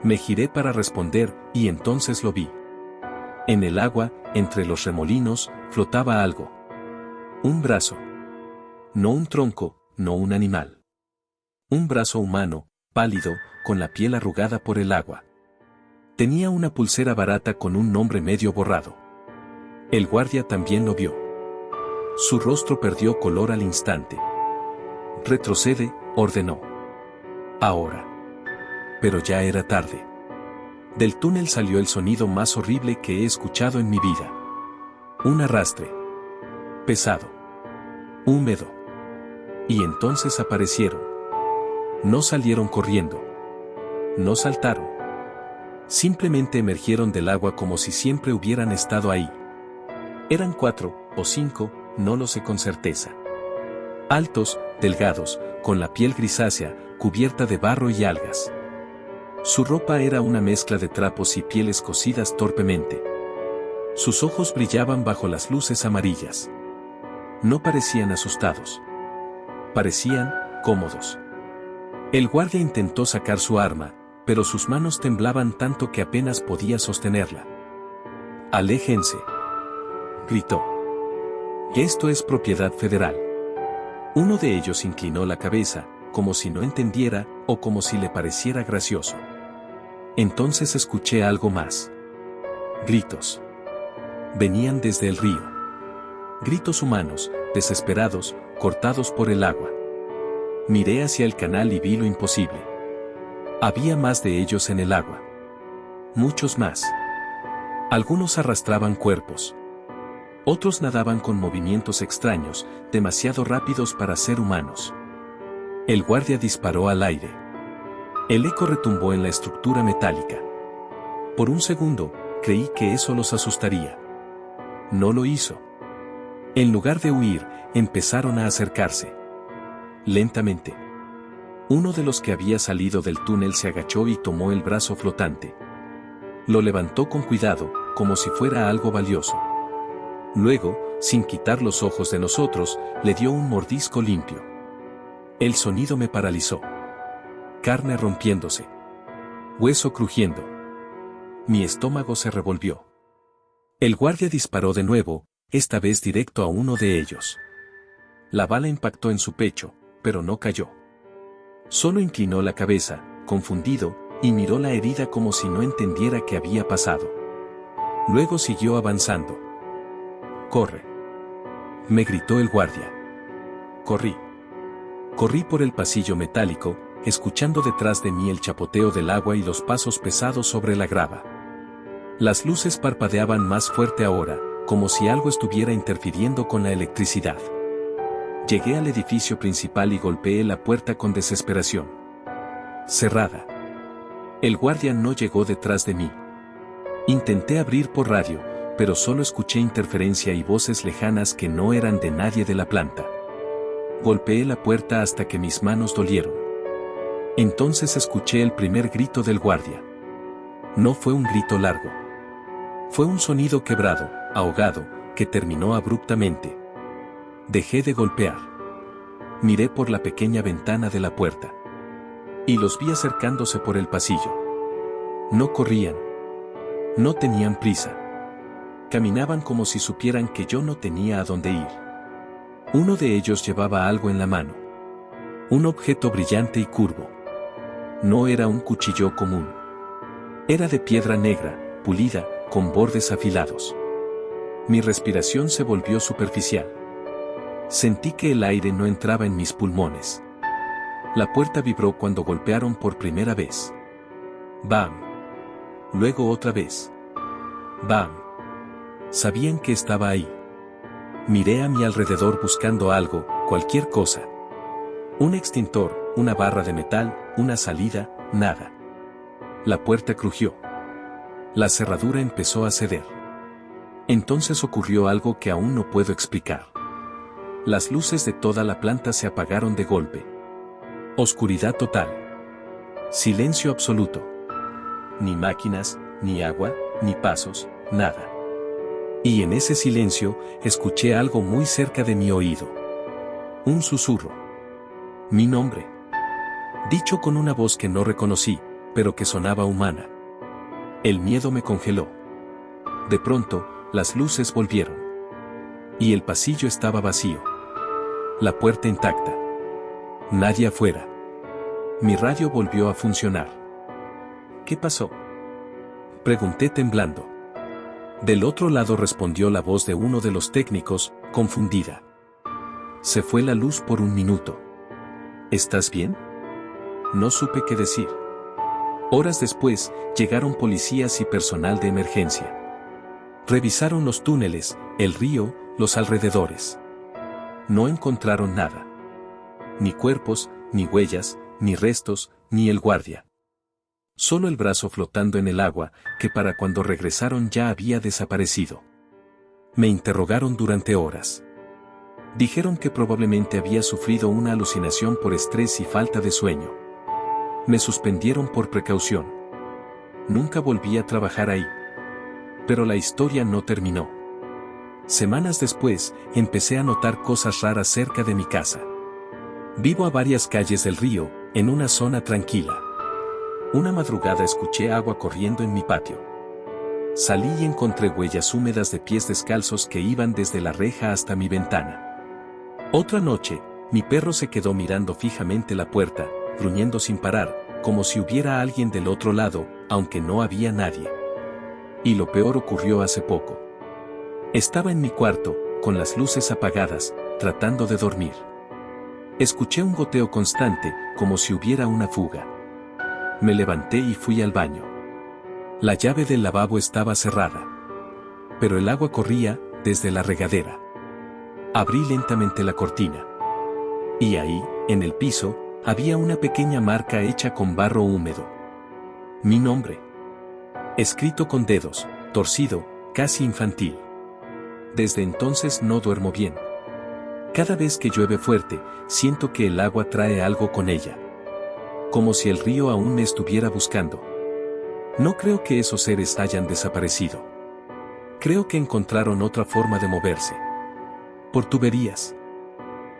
Me giré para responder, y entonces lo vi. En el agua, entre los remolinos, flotaba algo. Un brazo. No un tronco, no un animal. Un brazo humano, pálido, con la piel arrugada por el agua. Tenía una pulsera barata con un nombre medio borrado. El guardia también lo vio. Su rostro perdió color al instante. «Retrocede», ordenó. Ahora. Pero ya era tarde. Del túnel salió el sonido más horrible que he escuchado en mi vida. Un arrastre. Pesado. Húmedo. Y entonces aparecieron. No salieron corriendo. No saltaron. Simplemente emergieron del agua como si siempre hubieran estado ahí. Eran 4 o 5, no lo sé con certeza. Altos, delgados, con la piel grisácea, cubierta de barro y algas. Su ropa era una mezcla de trapos y pieles cocidas torpemente. Sus ojos brillaban bajo las luces amarillas. No parecían asustados. Parecían cómodos. El guardia intentó sacar su arma, pero sus manos temblaban tanto que apenas podía sostenerla. «Aléjense», gritó. «Esto es propiedad federal». Uno de ellos inclinó la cabeza, como si no entendiera, o como si le pareciera gracioso. Entonces escuché algo más. Gritos. Venían desde el río. Gritos humanos, desesperados, cortados por el agua. Miré hacia el canal y vi lo imposible. Había más de ellos en el agua. Muchos más. Algunos arrastraban cuerpos. Otros nadaban con movimientos extraños, demasiado rápidos para ser humanos. El guardia disparó al aire. El eco retumbó en la estructura metálica. Por un segundo, creí que eso los asustaría. No lo hizo. En lugar de huir, empezaron a acercarse. Lentamente. Uno de los que había salido del túnel se agachó y tomó el brazo flotante. Lo levantó con cuidado, como si fuera algo valioso. Luego, sin quitar los ojos de nosotros, le dio un mordisco limpio. El sonido me paralizó. Carne rompiéndose. Hueso crujiendo. Mi estómago se revolvió. El guardia disparó de nuevo, esta vez directo a uno de ellos. La bala impactó en su pecho, pero no cayó. Solo inclinó la cabeza, confundido, y miró la herida como si no entendiera qué había pasado. Luego siguió avanzando. «¡Corre!», me gritó el guardia. Corrí. Corrí por el pasillo metálico, escuchando detrás de mí el chapoteo del agua y los pasos pesados sobre la grava. Las luces parpadeaban más fuerte ahora, como si algo estuviera interfiriendo con la electricidad. Llegué al edificio principal y golpeé la puerta con desesperación. Cerrada. El guardia no llegó detrás de mí. Intenté abrir por radio, pero solo escuché interferencia y voces lejanas que no eran de nadie de la planta. Golpeé la puerta hasta que mis manos dolieron. Entonces escuché el primer grito del guardia. No fue un grito largo. Fue un sonido quebrado, ahogado, que terminó abruptamente. Dejé de golpear. Miré por la pequeña ventana de la puerta. Y los vi acercándose por el pasillo. No corrían. No tenían prisa. Caminaban como si supieran que yo no tenía a dónde ir. Uno de ellos llevaba algo en la mano. Un objeto brillante y curvo. No era un cuchillo común. Era de piedra negra, pulida, con bordes afilados. Mi respiración se volvió superficial. Sentí que el aire no entraba en mis pulmones. La puerta vibró cuando golpearon por primera vez. ¡Bam! Luego otra vez. ¡Bam! Sabían que estaba ahí. Miré a mi alrededor buscando algo, cualquier cosa. Un extintor, una barra de metal, una salida, nada. La puerta crujió. La cerradura empezó a ceder. Entonces ocurrió algo que aún no puedo explicar. Las luces de toda la planta se apagaron de golpe. Oscuridad total. Silencio absoluto. Ni máquinas, ni agua, ni pasos, nada. Y en ese silencio, escuché algo muy cerca de mi oído. Un susurro. Mi nombre. Dicho con una voz que no reconocí, pero que sonaba humana. El miedo me congeló. De pronto, las luces volvieron. Y el pasillo estaba vacío. La puerta intacta. Nadie afuera. Mi radio volvió a funcionar. ¿Qué pasó?, pregunté temblando. Del otro lado respondió la voz de uno de los técnicos, confundida. Se fue la luz por un minuto. ¿Estás bien? No supe qué decir. Horas después, llegaron policías y personal de emergencia. Revisaron los túneles, el río, los alrededores. No encontraron nada. ni cuerpos, ni huellas, ni restos, ni el guardia. Solo el brazo flotando en el agua, que para cuando regresaron ya había desaparecido. Me interrogaron durante horas. Dijeron que probablemente había sufrido una alucinación por estrés y falta de sueño. Me suspendieron por precaución. Nunca volví a trabajar ahí. Pero la historia no terminó. Semanas después, empecé a notar cosas raras cerca de mi casa. Vivo a varias calles del río, en una zona tranquila. Una madrugada escuché agua corriendo en mi patio. Salí y encontré huellas húmedas de pies descalzos que iban desde la reja hasta mi ventana. Otra noche, mi perro se quedó mirando fijamente la puerta, gruñendo sin parar, como si hubiera alguien del otro lado, aunque no había nadie. Y lo peor ocurrió hace poco. Estaba en mi cuarto, con las luces apagadas, tratando de dormir. Escuché un goteo constante, como si hubiera una fuga. Me levanté y fui al baño. La llave del lavabo estaba cerrada. Pero el agua corría, desde la regadera. Abrí lentamente la cortina. Y ahí, en el piso, había una pequeña marca hecha con barro húmedo. Mi nombre. Escrito con dedos, torcido, casi infantil. Desde entonces no duermo bien. Cada vez que llueve fuerte, siento que el agua trae algo con ella. Como si el río aún me estuviera buscando. No creo que esos seres hayan desaparecido. Creo que encontraron otra forma de moverse. Por tuberías.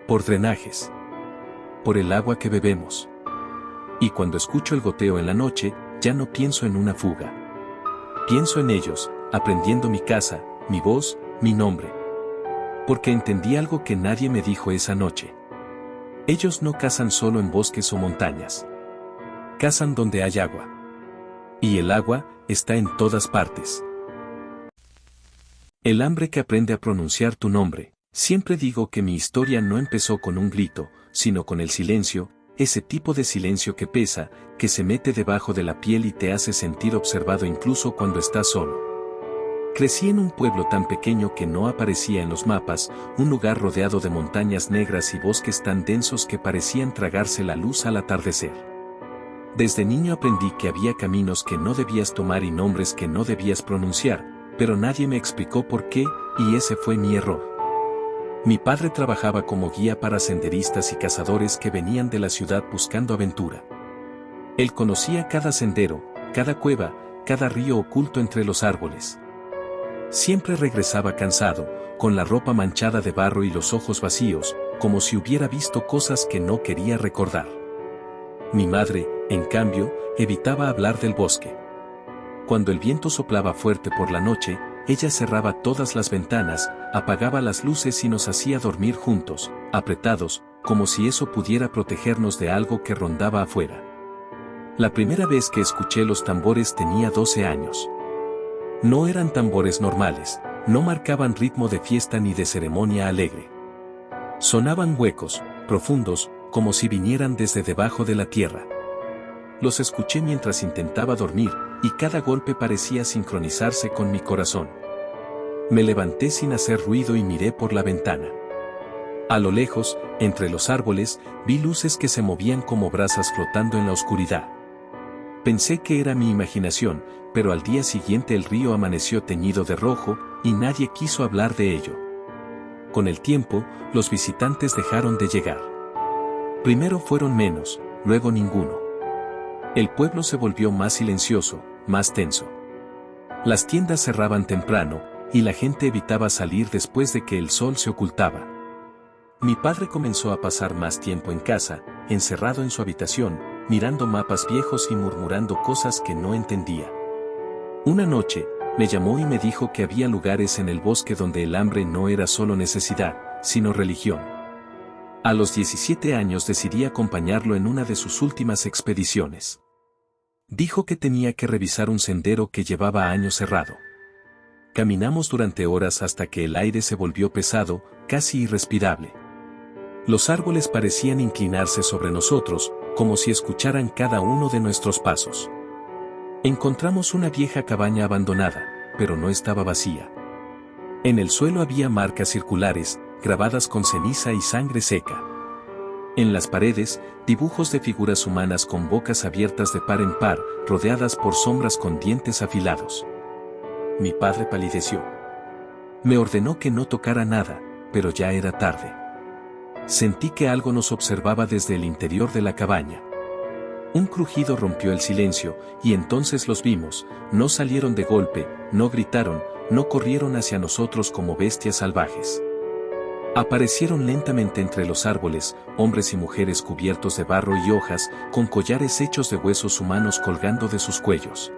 Por drenajes. Por el agua que bebemos. Y cuando escucho el goteo en la noche, ya no pienso en una fuga. Pienso en ellos, aprendiendo mi casa, mi voz, mi nombre. Porque entendí algo que nadie me dijo esa noche. Ellos no cazan solo en bosques o montañas. Cazan donde hay agua. Y el agua está en todas partes. El hambre que aprende a pronunciar tu nombre. Siempre digo que mi historia no empezó con un grito, sino con el silencio, ese tipo de silencio que pesa, que se mete debajo de la piel y te hace sentir observado incluso cuando estás solo. Crecí en un pueblo tan pequeño que no aparecía en los mapas, un lugar rodeado de montañas negras y bosques tan densos que parecían tragarse la luz al atardecer. Desde niño aprendí que había caminos que no debías tomar y nombres que no debías pronunciar, pero nadie me explicó por qué, y ese fue mi error. Mi padre trabajaba como guía para senderistas y cazadores que venían de la ciudad buscando aventura. Él conocía cada sendero, cada cueva, cada río oculto entre los árboles. Siempre regresaba cansado, con la ropa manchada de barro y los ojos vacíos, como si hubiera visto cosas que no quería recordar. Mi madre, en cambio, evitaba hablar del bosque. Cuando el viento soplaba fuerte por la noche, ella cerraba todas las ventanas, apagaba las luces y nos hacía dormir juntos, apretados, como si eso pudiera protegernos de algo que rondaba afuera. La primera vez que escuché los tambores tenía 12 años. No eran tambores normales, no marcaban ritmo de fiesta ni de ceremonia alegre. Sonaban huecos, profundos, como si vinieran desde debajo de la tierra. Los escuché mientras intentaba dormir, y cada golpe parecía sincronizarse con mi corazón. Me levanté sin hacer ruido y miré por la ventana. A lo lejos, entre los árboles, vi luces que se movían como brasas flotando en la oscuridad. Pensé que era mi imaginación, pero al día siguiente el río amaneció teñido de rojo, y nadie quiso hablar de ello. Con el tiempo, los visitantes dejaron de llegar. Primero fueron menos, luego ninguno. El pueblo se volvió más silencioso, más tenso. Las tiendas cerraban temprano, y la gente evitaba salir después de que el sol se ocultaba. Mi padre comenzó a pasar más tiempo en casa, encerrado en su habitación, mirando mapas viejos y murmurando cosas que no entendía. Una noche, me llamó y me dijo que había lugares en el bosque donde el hambre no era solo necesidad, sino religión. A los 17 años decidí acompañarlo en una de sus últimas expediciones. Dijo que tenía que revisar un sendero que llevaba años cerrado. Caminamos durante horas hasta que el aire se volvió pesado, casi irrespirable. Los árboles parecían inclinarse sobre nosotros, como si escucharan cada uno de nuestros pasos. Encontramos una vieja cabaña abandonada, pero no estaba vacía. En el suelo había marcas circulares, grabadas con ceniza y sangre seca. En las paredes, dibujos de figuras humanas con bocas abiertas de par en par, rodeadas por sombras con dientes afilados. Mi padre palideció. Me ordenó que no tocara nada, pero ya era tarde. Sentí que algo nos observaba desde el interior de la cabaña. Un crujido rompió el silencio, y entonces los vimos. No salieron de golpe, no gritaron, no corrieron hacia nosotros como bestias salvajes. Aparecieron lentamente entre los árboles, hombres y mujeres cubiertos de barro y hojas, con collares hechos de huesos humanos colgando de sus cuellos.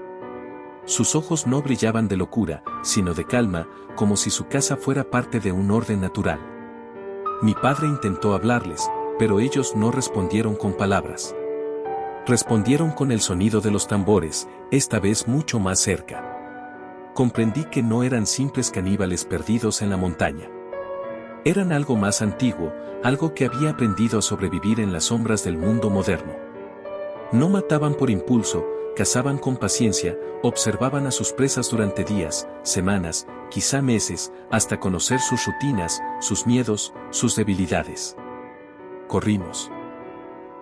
Sus ojos no brillaban de locura, sino de calma, como si su casa fuera parte de un orden natural. Mi padre intentó hablarles, pero ellos no respondieron con palabras. Respondieron con el sonido de los tambores, esta vez mucho más cerca. Comprendí que no eran simples caníbales perdidos en la montaña. Eran algo más antiguo, algo que había aprendido a sobrevivir en las sombras del mundo moderno. No mataban por impulso, cazaban con paciencia, observaban a sus presas durante días, semanas, quizá meses, hasta conocer sus rutinas, sus miedos, sus debilidades. Corrimos.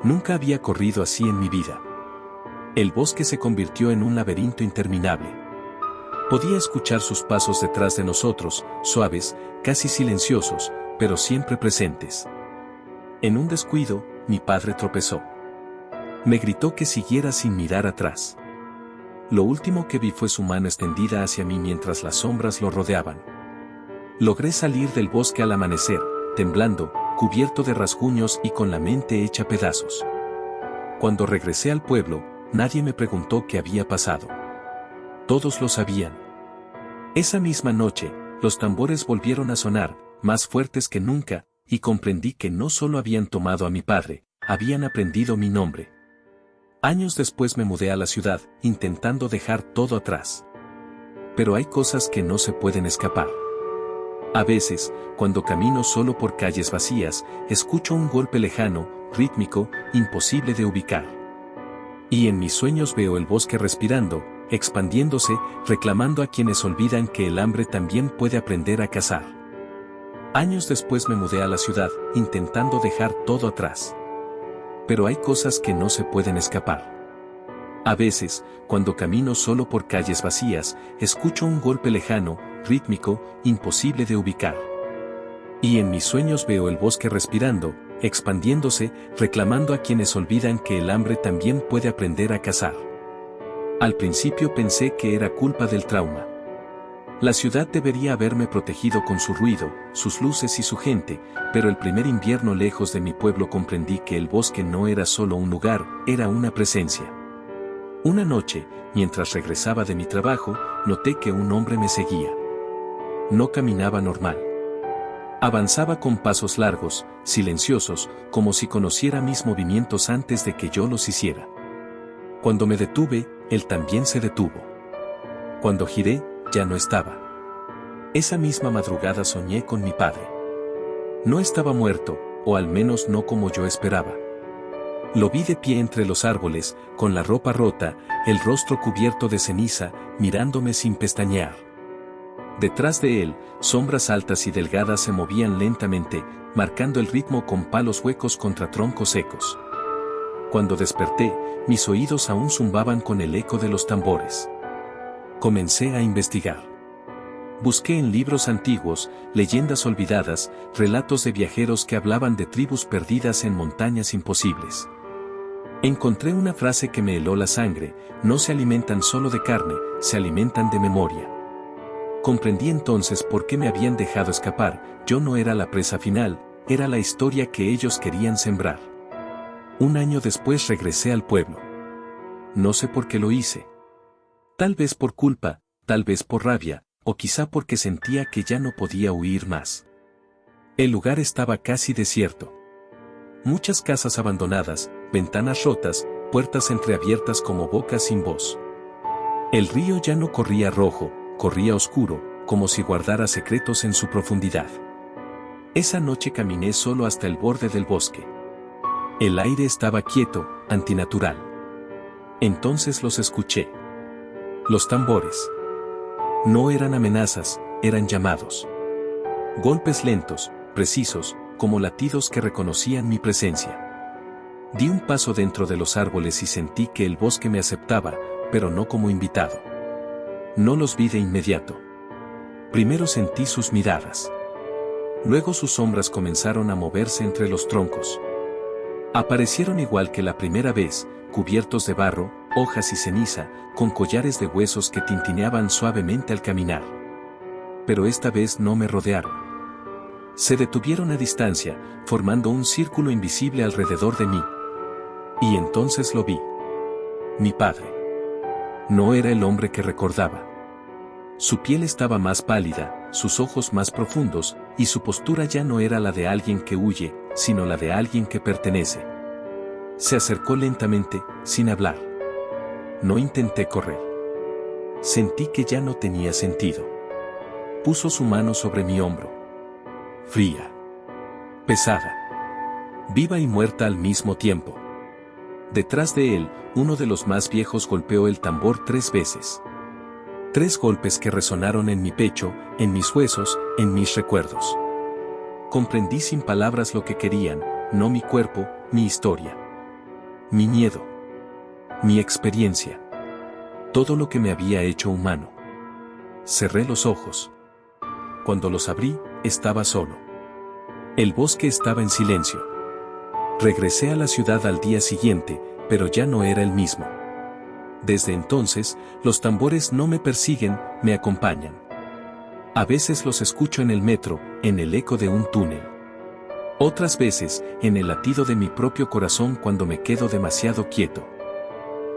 Nunca había corrido así en mi vida. El bosque se convirtió en un laberinto interminable. Podía escuchar sus pasos detrás de nosotros, suaves, casi silenciosos, pero siempre presentes. En un descuido, mi padre tropezó. Me gritó que siguiera sin mirar atrás. Lo último que vi fue su mano extendida hacia mí mientras las sombras lo rodeaban. Logré salir del bosque al amanecer, temblando, cubierto de rasguños y con la mente hecha pedazos. Cuando regresé al pueblo, nadie me preguntó qué había pasado. Todos lo sabían. Esa misma noche, los tambores volvieron a sonar, más fuertes que nunca, y comprendí que no solo habían tomado a mi padre, habían aprendido mi nombre. Años después me mudé a la ciudad, intentando dejar todo atrás. Pero hay cosas que no se pueden escapar. A veces, cuando camino solo por calles vacías, escucho un golpe lejano, rítmico, imposible de ubicar. Y en mis sueños veo el bosque respirando, expandiéndose, reclamando a quienes olvidan que el hambre también puede aprender a cazar. Años después me mudé a la ciudad, intentando dejar todo atrás. Pero hay cosas que no se pueden escapar. A veces, cuando camino solo por calles vacías, escucho un golpe lejano, rítmico, imposible de ubicar. Y en mis sueños veo el bosque respirando, expandiéndose, reclamando a quienes olvidan que el hambre también puede aprender a cazar. Al principio pensé que era culpa del trauma. La ciudad debería haberme protegido con su ruido, sus luces y su gente, pero el primer invierno lejos de mi pueblo comprendí que el bosque no era solo un lugar, era una presencia. Una noche, mientras regresaba de mi trabajo, noté que un hombre me seguía. No caminaba normal. Avanzaba con pasos largos, silenciosos, como si conociera mis movimientos antes de que yo los hiciera. Cuando me detuve, él también se detuvo. Cuando giré, ya no estaba. Esa misma madrugada soñé con mi padre. No estaba muerto, o al menos no como yo esperaba. Lo vi de pie entre los árboles, con la ropa rota, el rostro cubierto de ceniza, mirándome sin pestañear. Detrás de él, sombras altas y delgadas se movían lentamente, marcando el ritmo con palos huecos contra troncos secos. Cuando desperté, mis oídos aún zumbaban con el eco de los tambores. Comencé a investigar. Busqué en libros antiguos, leyendas olvidadas, relatos de viajeros que hablaban de tribus perdidas en montañas imposibles. Encontré una frase que me heló la sangre: no se alimentan solo de carne, se alimentan de memoria. Comprendí entonces por qué me habían dejado escapar. Yo no era la presa final, era la historia que ellos querían sembrar. Un año después regresé al pueblo. No sé por qué lo hice. Tal vez por culpa, tal vez por rabia, o quizá porque sentía que ya no podía huir más. El lugar estaba casi desierto. Muchas casas abandonadas, ventanas rotas, puertas entreabiertas como bocas sin voz. El río ya no corría rojo, corría oscuro, como si guardara secretos en su profundidad. Esa noche caminé solo hasta el borde del bosque. El aire estaba quieto, antinatural. Entonces los escuché. Los tambores. No eran amenazas, eran llamados. Golpes lentos, precisos, como latidos que reconocían mi presencia. Di un paso dentro de los árboles y sentí que el bosque me aceptaba, pero no como invitado. No los vi de inmediato. Primero sentí sus miradas. Luego sus sombras comenzaron a moverse entre los troncos. Aparecieron igual que la primera vez, cubiertos de barro, hojas y ceniza, con collares de huesos que tintineaban suavemente al caminar. Pero esta vez no me rodearon. Se detuvieron a distancia, formando un círculo invisible alrededor de mí. Y entonces lo vi. Mi padre. No era el hombre que recordaba. Su piel estaba más pálida, sus ojos más profundos, y su postura ya no era la de alguien que huye, sino la de alguien que pertenece. Se acercó lentamente, sin hablar. No intenté correr. Sentí que ya no tenía sentido. Puso su mano sobre mi hombro. Fría. Pesada. Viva y muerta al mismo tiempo. Detrás de él, uno de los más viejos golpeó el tambor 3 veces. 3 golpes que resonaron en mi pecho, en mis huesos, en mis recuerdos. Comprendí sin palabras lo que querían, no mi cuerpo, mi historia. Mi miedo. Mi experiencia. Todo lo que me había hecho humano. Cerré los ojos. Cuando los abrí, estaba solo. El bosque estaba en silencio. Regresé a la ciudad al día siguiente, pero ya no era el mismo. Desde entonces, los tambores no me persiguen, me acompañan. A veces los escucho en el metro, en el eco de un túnel. Otras veces, en el latido de mi propio corazón cuando me quedo demasiado quieto.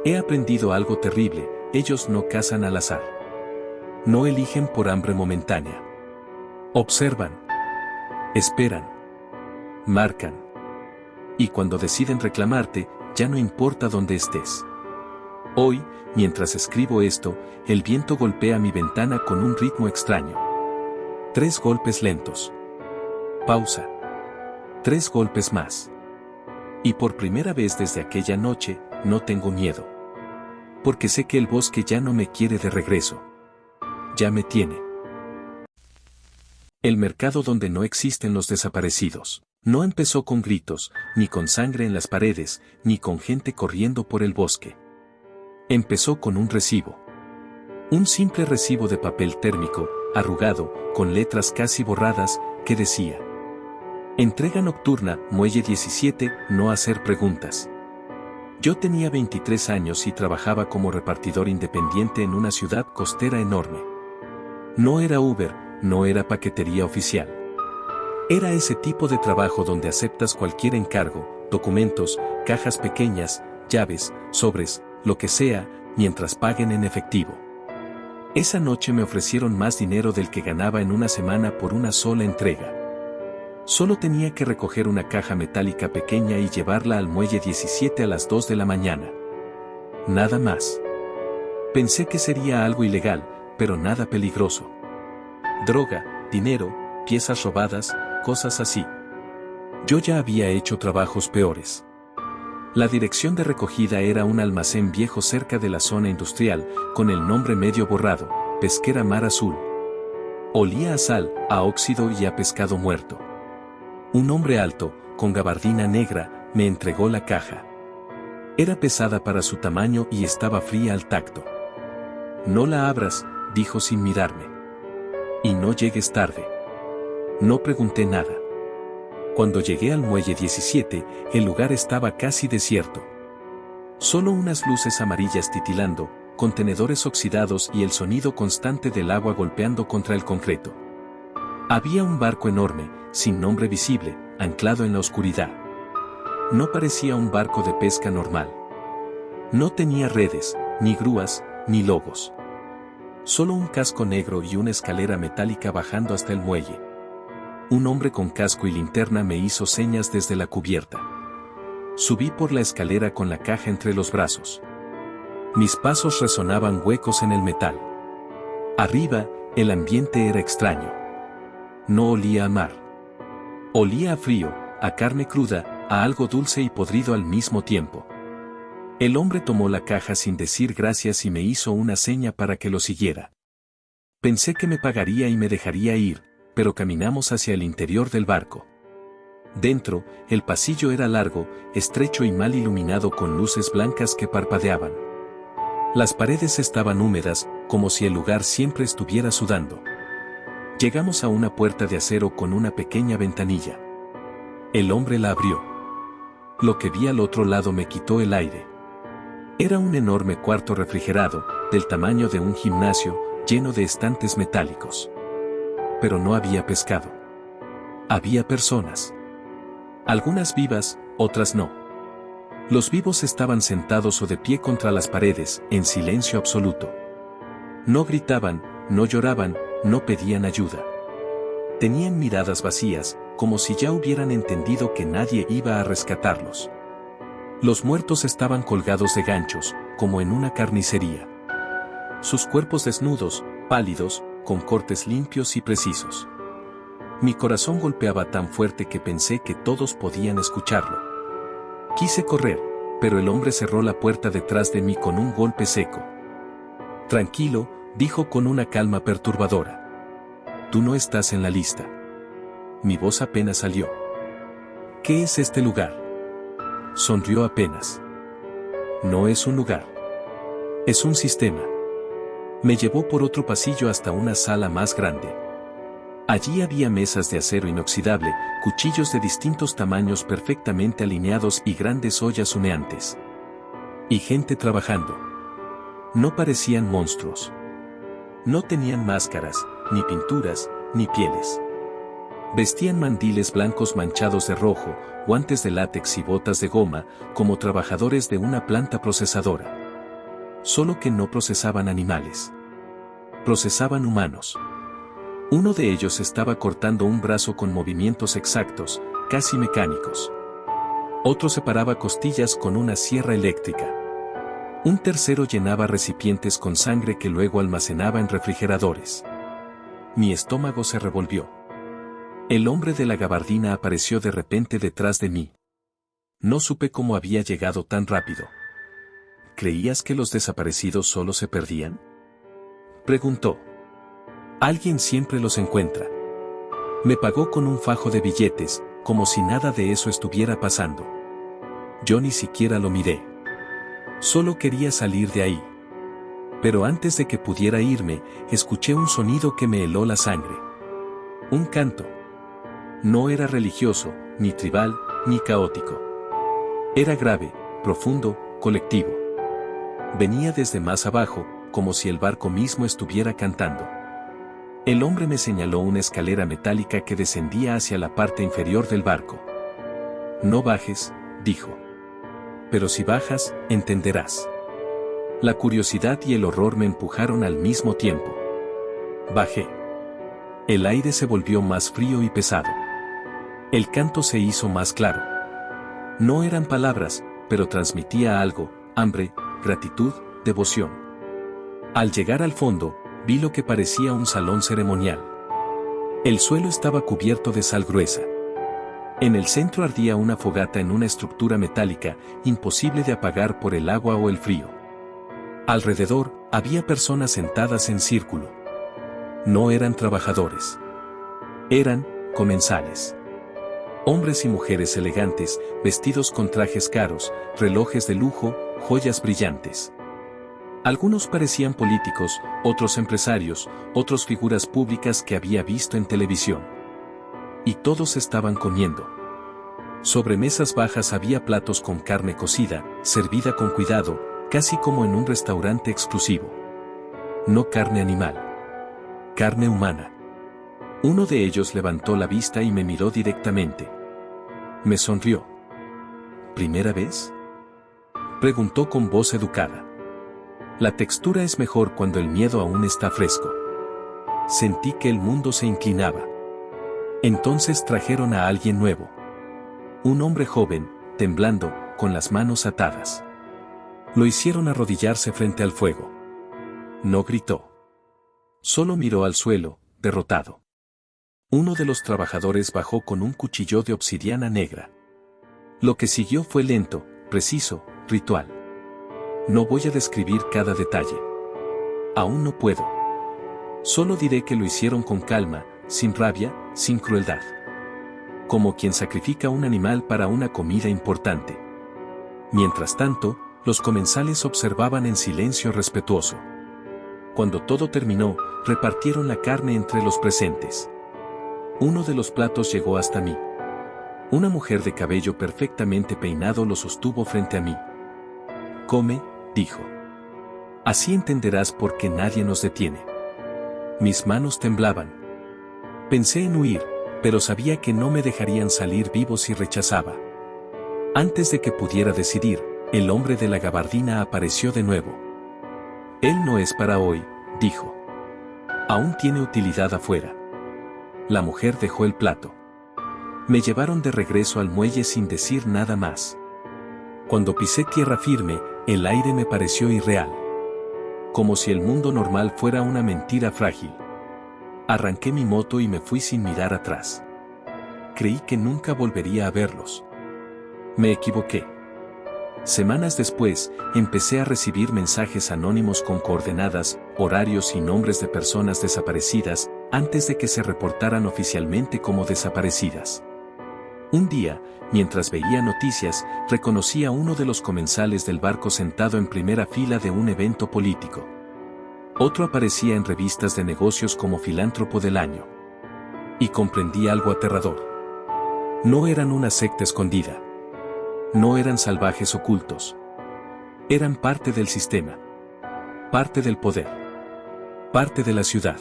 He aprendido algo terrible, ellos no cazan al azar. No eligen por hambre momentánea. Observan. Esperan. Marcan. Y cuando deciden reclamarte, ya no importa dónde estés. Hoy, mientras escribo esto, el viento golpea mi ventana con un ritmo extraño. 3 golpes lentos. Pausa. 3 golpes más. Y por primera vez desde aquella noche, no tengo miedo. Porque sé que el bosque ya no me quiere de regreso. Ya me tiene. El mercado donde no existen los desaparecidos. No empezó con gritos, ni con sangre en las paredes, ni con gente corriendo por el bosque. Empezó con un recibo. Un simple recibo de papel térmico, arrugado, con letras casi borradas, que decía: entrega nocturna, Muelle 17, no hacer preguntas. Yo tenía 23 años y trabajaba como repartidor independiente en una ciudad costera enorme. No era Uber, no era paquetería oficial. Era ese tipo de trabajo donde aceptas cualquier encargo, documentos, cajas pequeñas, llaves, sobres, lo que sea, mientras paguen en efectivo. Esa noche me ofrecieron más dinero del que ganaba en una semana por una sola entrega. Solo tenía que recoger una caja metálica pequeña y llevarla al muelle 17 a las 2 de la mañana. Nada más. Pensé que sería algo ilegal, pero nada peligroso. Droga, dinero, piezas robadas, cosas así. Yo ya había hecho trabajos peores. La dirección de recogida era un almacén viejo cerca de la zona industrial, con el nombre medio borrado, Pesquera Mar Azul. Olía a sal, a óxido y a pescado muerto. Un hombre alto, con gabardina negra, me entregó la caja. Era pesada para su tamaño y estaba fría al tacto. No la abras, dijo sin mirarme. Y no llegues tarde. No pregunté nada. Cuando llegué al muelle 17, el lugar estaba casi desierto. Solo unas luces amarillas titilando, contenedores oxidados y el sonido constante del agua golpeando contra el concreto. Había un barco enorme, sin nombre visible, anclado en la oscuridad. No parecía un barco de pesca normal. No tenía redes, ni grúas, ni logos. Solo un casco negro y una escalera metálica bajando hasta el muelle. Un hombre con casco y linterna me hizo señas desde la cubierta. Subí por la escalera con la caja entre los brazos. Mis pasos resonaban huecos en el metal. Arriba, el ambiente era extraño. No olía a mar. Olía a frío, a carne cruda, a algo dulce y podrido al mismo tiempo. El hombre tomó la caja sin decir gracias y me hizo una seña para que lo siguiera. Pensé que me pagaría y me dejaría ir, pero caminamos hacia el interior del barco. Dentro, el pasillo era largo, estrecho y mal iluminado con luces blancas que parpadeaban. Las paredes estaban húmedas, como si el lugar siempre estuviera sudando. Llegamos a una puerta de acero con una pequeña ventanilla. El hombre la abrió. Lo que vi al otro lado me quitó el aire. Era un enorme cuarto refrigerado, del tamaño de un gimnasio, lleno de estantes metálicos. Pero no había pescado. Había personas. Algunas vivas, otras no. Los vivos estaban sentados o de pie contra las paredes, en silencio absoluto. No gritaban, no lloraban, no pedían ayuda. Tenían miradas vacías, como si ya hubieran entendido que nadie iba a rescatarlos. Los muertos estaban colgados de ganchos, como en una carnicería. Sus cuerpos desnudos, pálidos, con cortes limpios y precisos. Mi corazón golpeaba tan fuerte que pensé que todos podían escucharlo. Quise correr, pero el hombre cerró la puerta detrás de mí con un golpe seco. Tranquilo, dijo con una calma perturbadora. Tú no estás en la lista. Mi voz apenas salió. ¿Qué es este lugar? Sonrió apenas. No es un lugar. Es un sistema. Me llevó por otro pasillo hasta una sala más grande. Allí había mesas de acero inoxidable, cuchillos de distintos tamaños perfectamente alineados y grandes ollas humeantes. Y gente trabajando. No parecían monstruos. No tenían máscaras, ni pinturas, ni pieles. Vestían mandiles blancos manchados de rojo, guantes de látex y botas de goma, como trabajadores de una planta procesadora. Solo que no procesaban animales. Procesaban humanos. Uno de ellos estaba cortando un brazo con movimientos exactos, casi mecánicos. Otro separaba costillas con una sierra eléctrica. Un tercero llenaba recipientes con sangre que luego almacenaba en refrigeradores. Mi estómago se revolvió. El hombre de la gabardina apareció de repente detrás de mí. No supe cómo había llegado tan rápido. ¿Creías que los desaparecidos solo se perdían? Preguntó. Alguien siempre los encuentra. Me pagó con un fajo de billetes, como si nada de eso estuviera pasando. Yo ni siquiera lo miré. Solo quería salir de ahí. Pero antes de que pudiera irme, escuché un sonido que me heló la sangre. Un canto. No era religioso, ni tribal, ni caótico. Era grave, profundo, colectivo. Venía desde más abajo, como si el barco mismo estuviera cantando. El hombre me señaló una escalera metálica que descendía hacia la parte inferior del barco. No bajes, dijo. Pero si bajas, entenderás. La curiosidad y el horror me empujaron al mismo tiempo. Bajé. El aire se volvió más frío y pesado. El canto se hizo más claro. No eran palabras, pero transmitía algo: hambre, gratitud, devoción. Al llegar al fondo, vi lo que parecía un salón ceremonial. El suelo estaba cubierto de sal gruesa. En el centro ardía una fogata en una estructura metálica, imposible de apagar por el agua o el frío. Alrededor, había personas sentadas en círculo. No eran trabajadores. Eran comensales. Hombres y mujeres elegantes, vestidos con trajes caros, relojes de lujo, joyas brillantes. Algunos parecían políticos, otros empresarios, otros figuras públicas que había visto en televisión. Y todos estaban comiendo. Sobre mesas bajas había platos con carne cocida, servida con cuidado, casi como en un restaurante exclusivo. No carne animal. Carne humana. Uno de ellos levantó la vista y me miró directamente. Me sonrió. ¿Primera vez?, preguntó con voz educada. La textura es mejor cuando el miedo aún está fresco. Sentí que el mundo se inclinaba. Entonces trajeron a alguien nuevo. Un hombre joven, temblando, con las manos atadas. Lo hicieron arrodillarse frente al fuego. No gritó. Solo miró al suelo, derrotado. Uno de los trabajadores bajó con un cuchillo de obsidiana negra. Lo que siguió fue lento, preciso, ritual. No voy a describir cada detalle. Aún no puedo. Solo diré que lo hicieron con calma, sin rabia, sin crueldad. como quien sacrifica un animal para una comida importante. Mientras tanto, los comensales observaban en silencio respetuoso. Cuando todo terminó, repartieron la carne entre los presentes. Uno de los platos llegó hasta mí. Una mujer de cabello perfectamente peinado lo sostuvo frente a mí. «Come», dijo. «Así entenderás por qué nadie nos detiene». Mis manos temblaban. Pensé en huir, pero sabía que no me dejarían salir vivo si rechazaba. Antes de que pudiera decidir, el hombre de la gabardina apareció de nuevo. «Él no es para hoy», dijo. «Aún tiene utilidad afuera». La mujer dejó el plato. Me llevaron de regreso al muelle sin decir nada más. Cuando pisé tierra firme, el aire me pareció irreal. Como si el mundo normal fuera una mentira frágil. Arranqué mi moto y me fui sin mirar atrás. Creí que nunca volvería a verlos. Me equivoqué. Semanas después, empecé a recibir mensajes anónimos con coordenadas, horarios y nombres de personas desaparecidas, antes de que se reportaran oficialmente como desaparecidas. Un día, mientras veía noticias, reconocí a uno de los comensales del barco sentado en primera fila de un evento político. Otro aparecía en revistas de negocios como filántropo del año. Y comprendí algo aterrador. No eran una secta escondida. No eran salvajes ocultos. Eran parte del sistema. Parte del poder. Parte de la ciudad.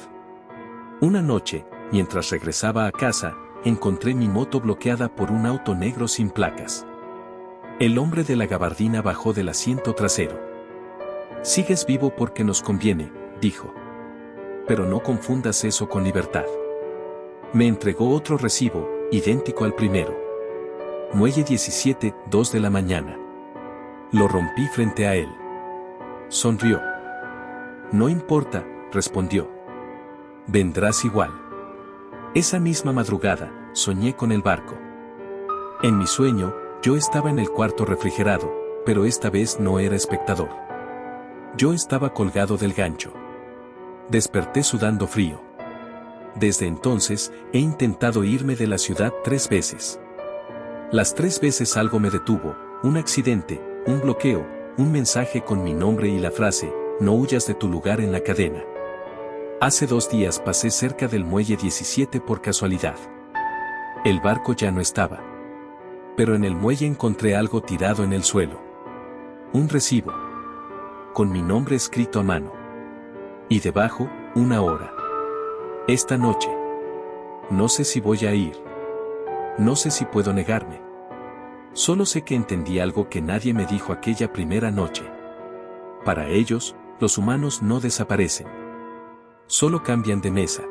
Una noche, mientras regresaba a casa, encontré mi moto bloqueada por un auto negro sin placas. El hombre de la gabardina bajó del asiento trasero. «Sigues vivo porque nos conviene», dijo. «Pero no confundas eso con libertad». Me entregó otro recibo, idéntico al primero. Muelle 17, 2 de la mañana. Lo rompí frente a él. Sonrió. «No importa», respondió. «Vendrás igual». Esa misma madrugada, soñé con el barco. En mi sueño, yo estaba en el cuarto refrigerado, pero esta vez no era espectador. Yo estaba colgado del gancho. Desperté sudando frío. Desde entonces, he intentado irme de la ciudad 3 veces. Las 3 veces algo me detuvo, un accidente, un bloqueo, un mensaje con mi nombre y la frase, «No huyas de tu lugar en la cadena». Hace 2 días pasé cerca del muelle 17 por casualidad. El barco ya no estaba. Pero en el muelle encontré algo tirado en el suelo. Un recibo. Con mi nombre escrito a mano. Y debajo, una hora. Esta noche. No sé si voy a ir. No sé si puedo negarme. Solo sé que entendí algo que nadie me dijo aquella primera noche. Para ellos, los humanos no desaparecen. Solo cambian de mesa.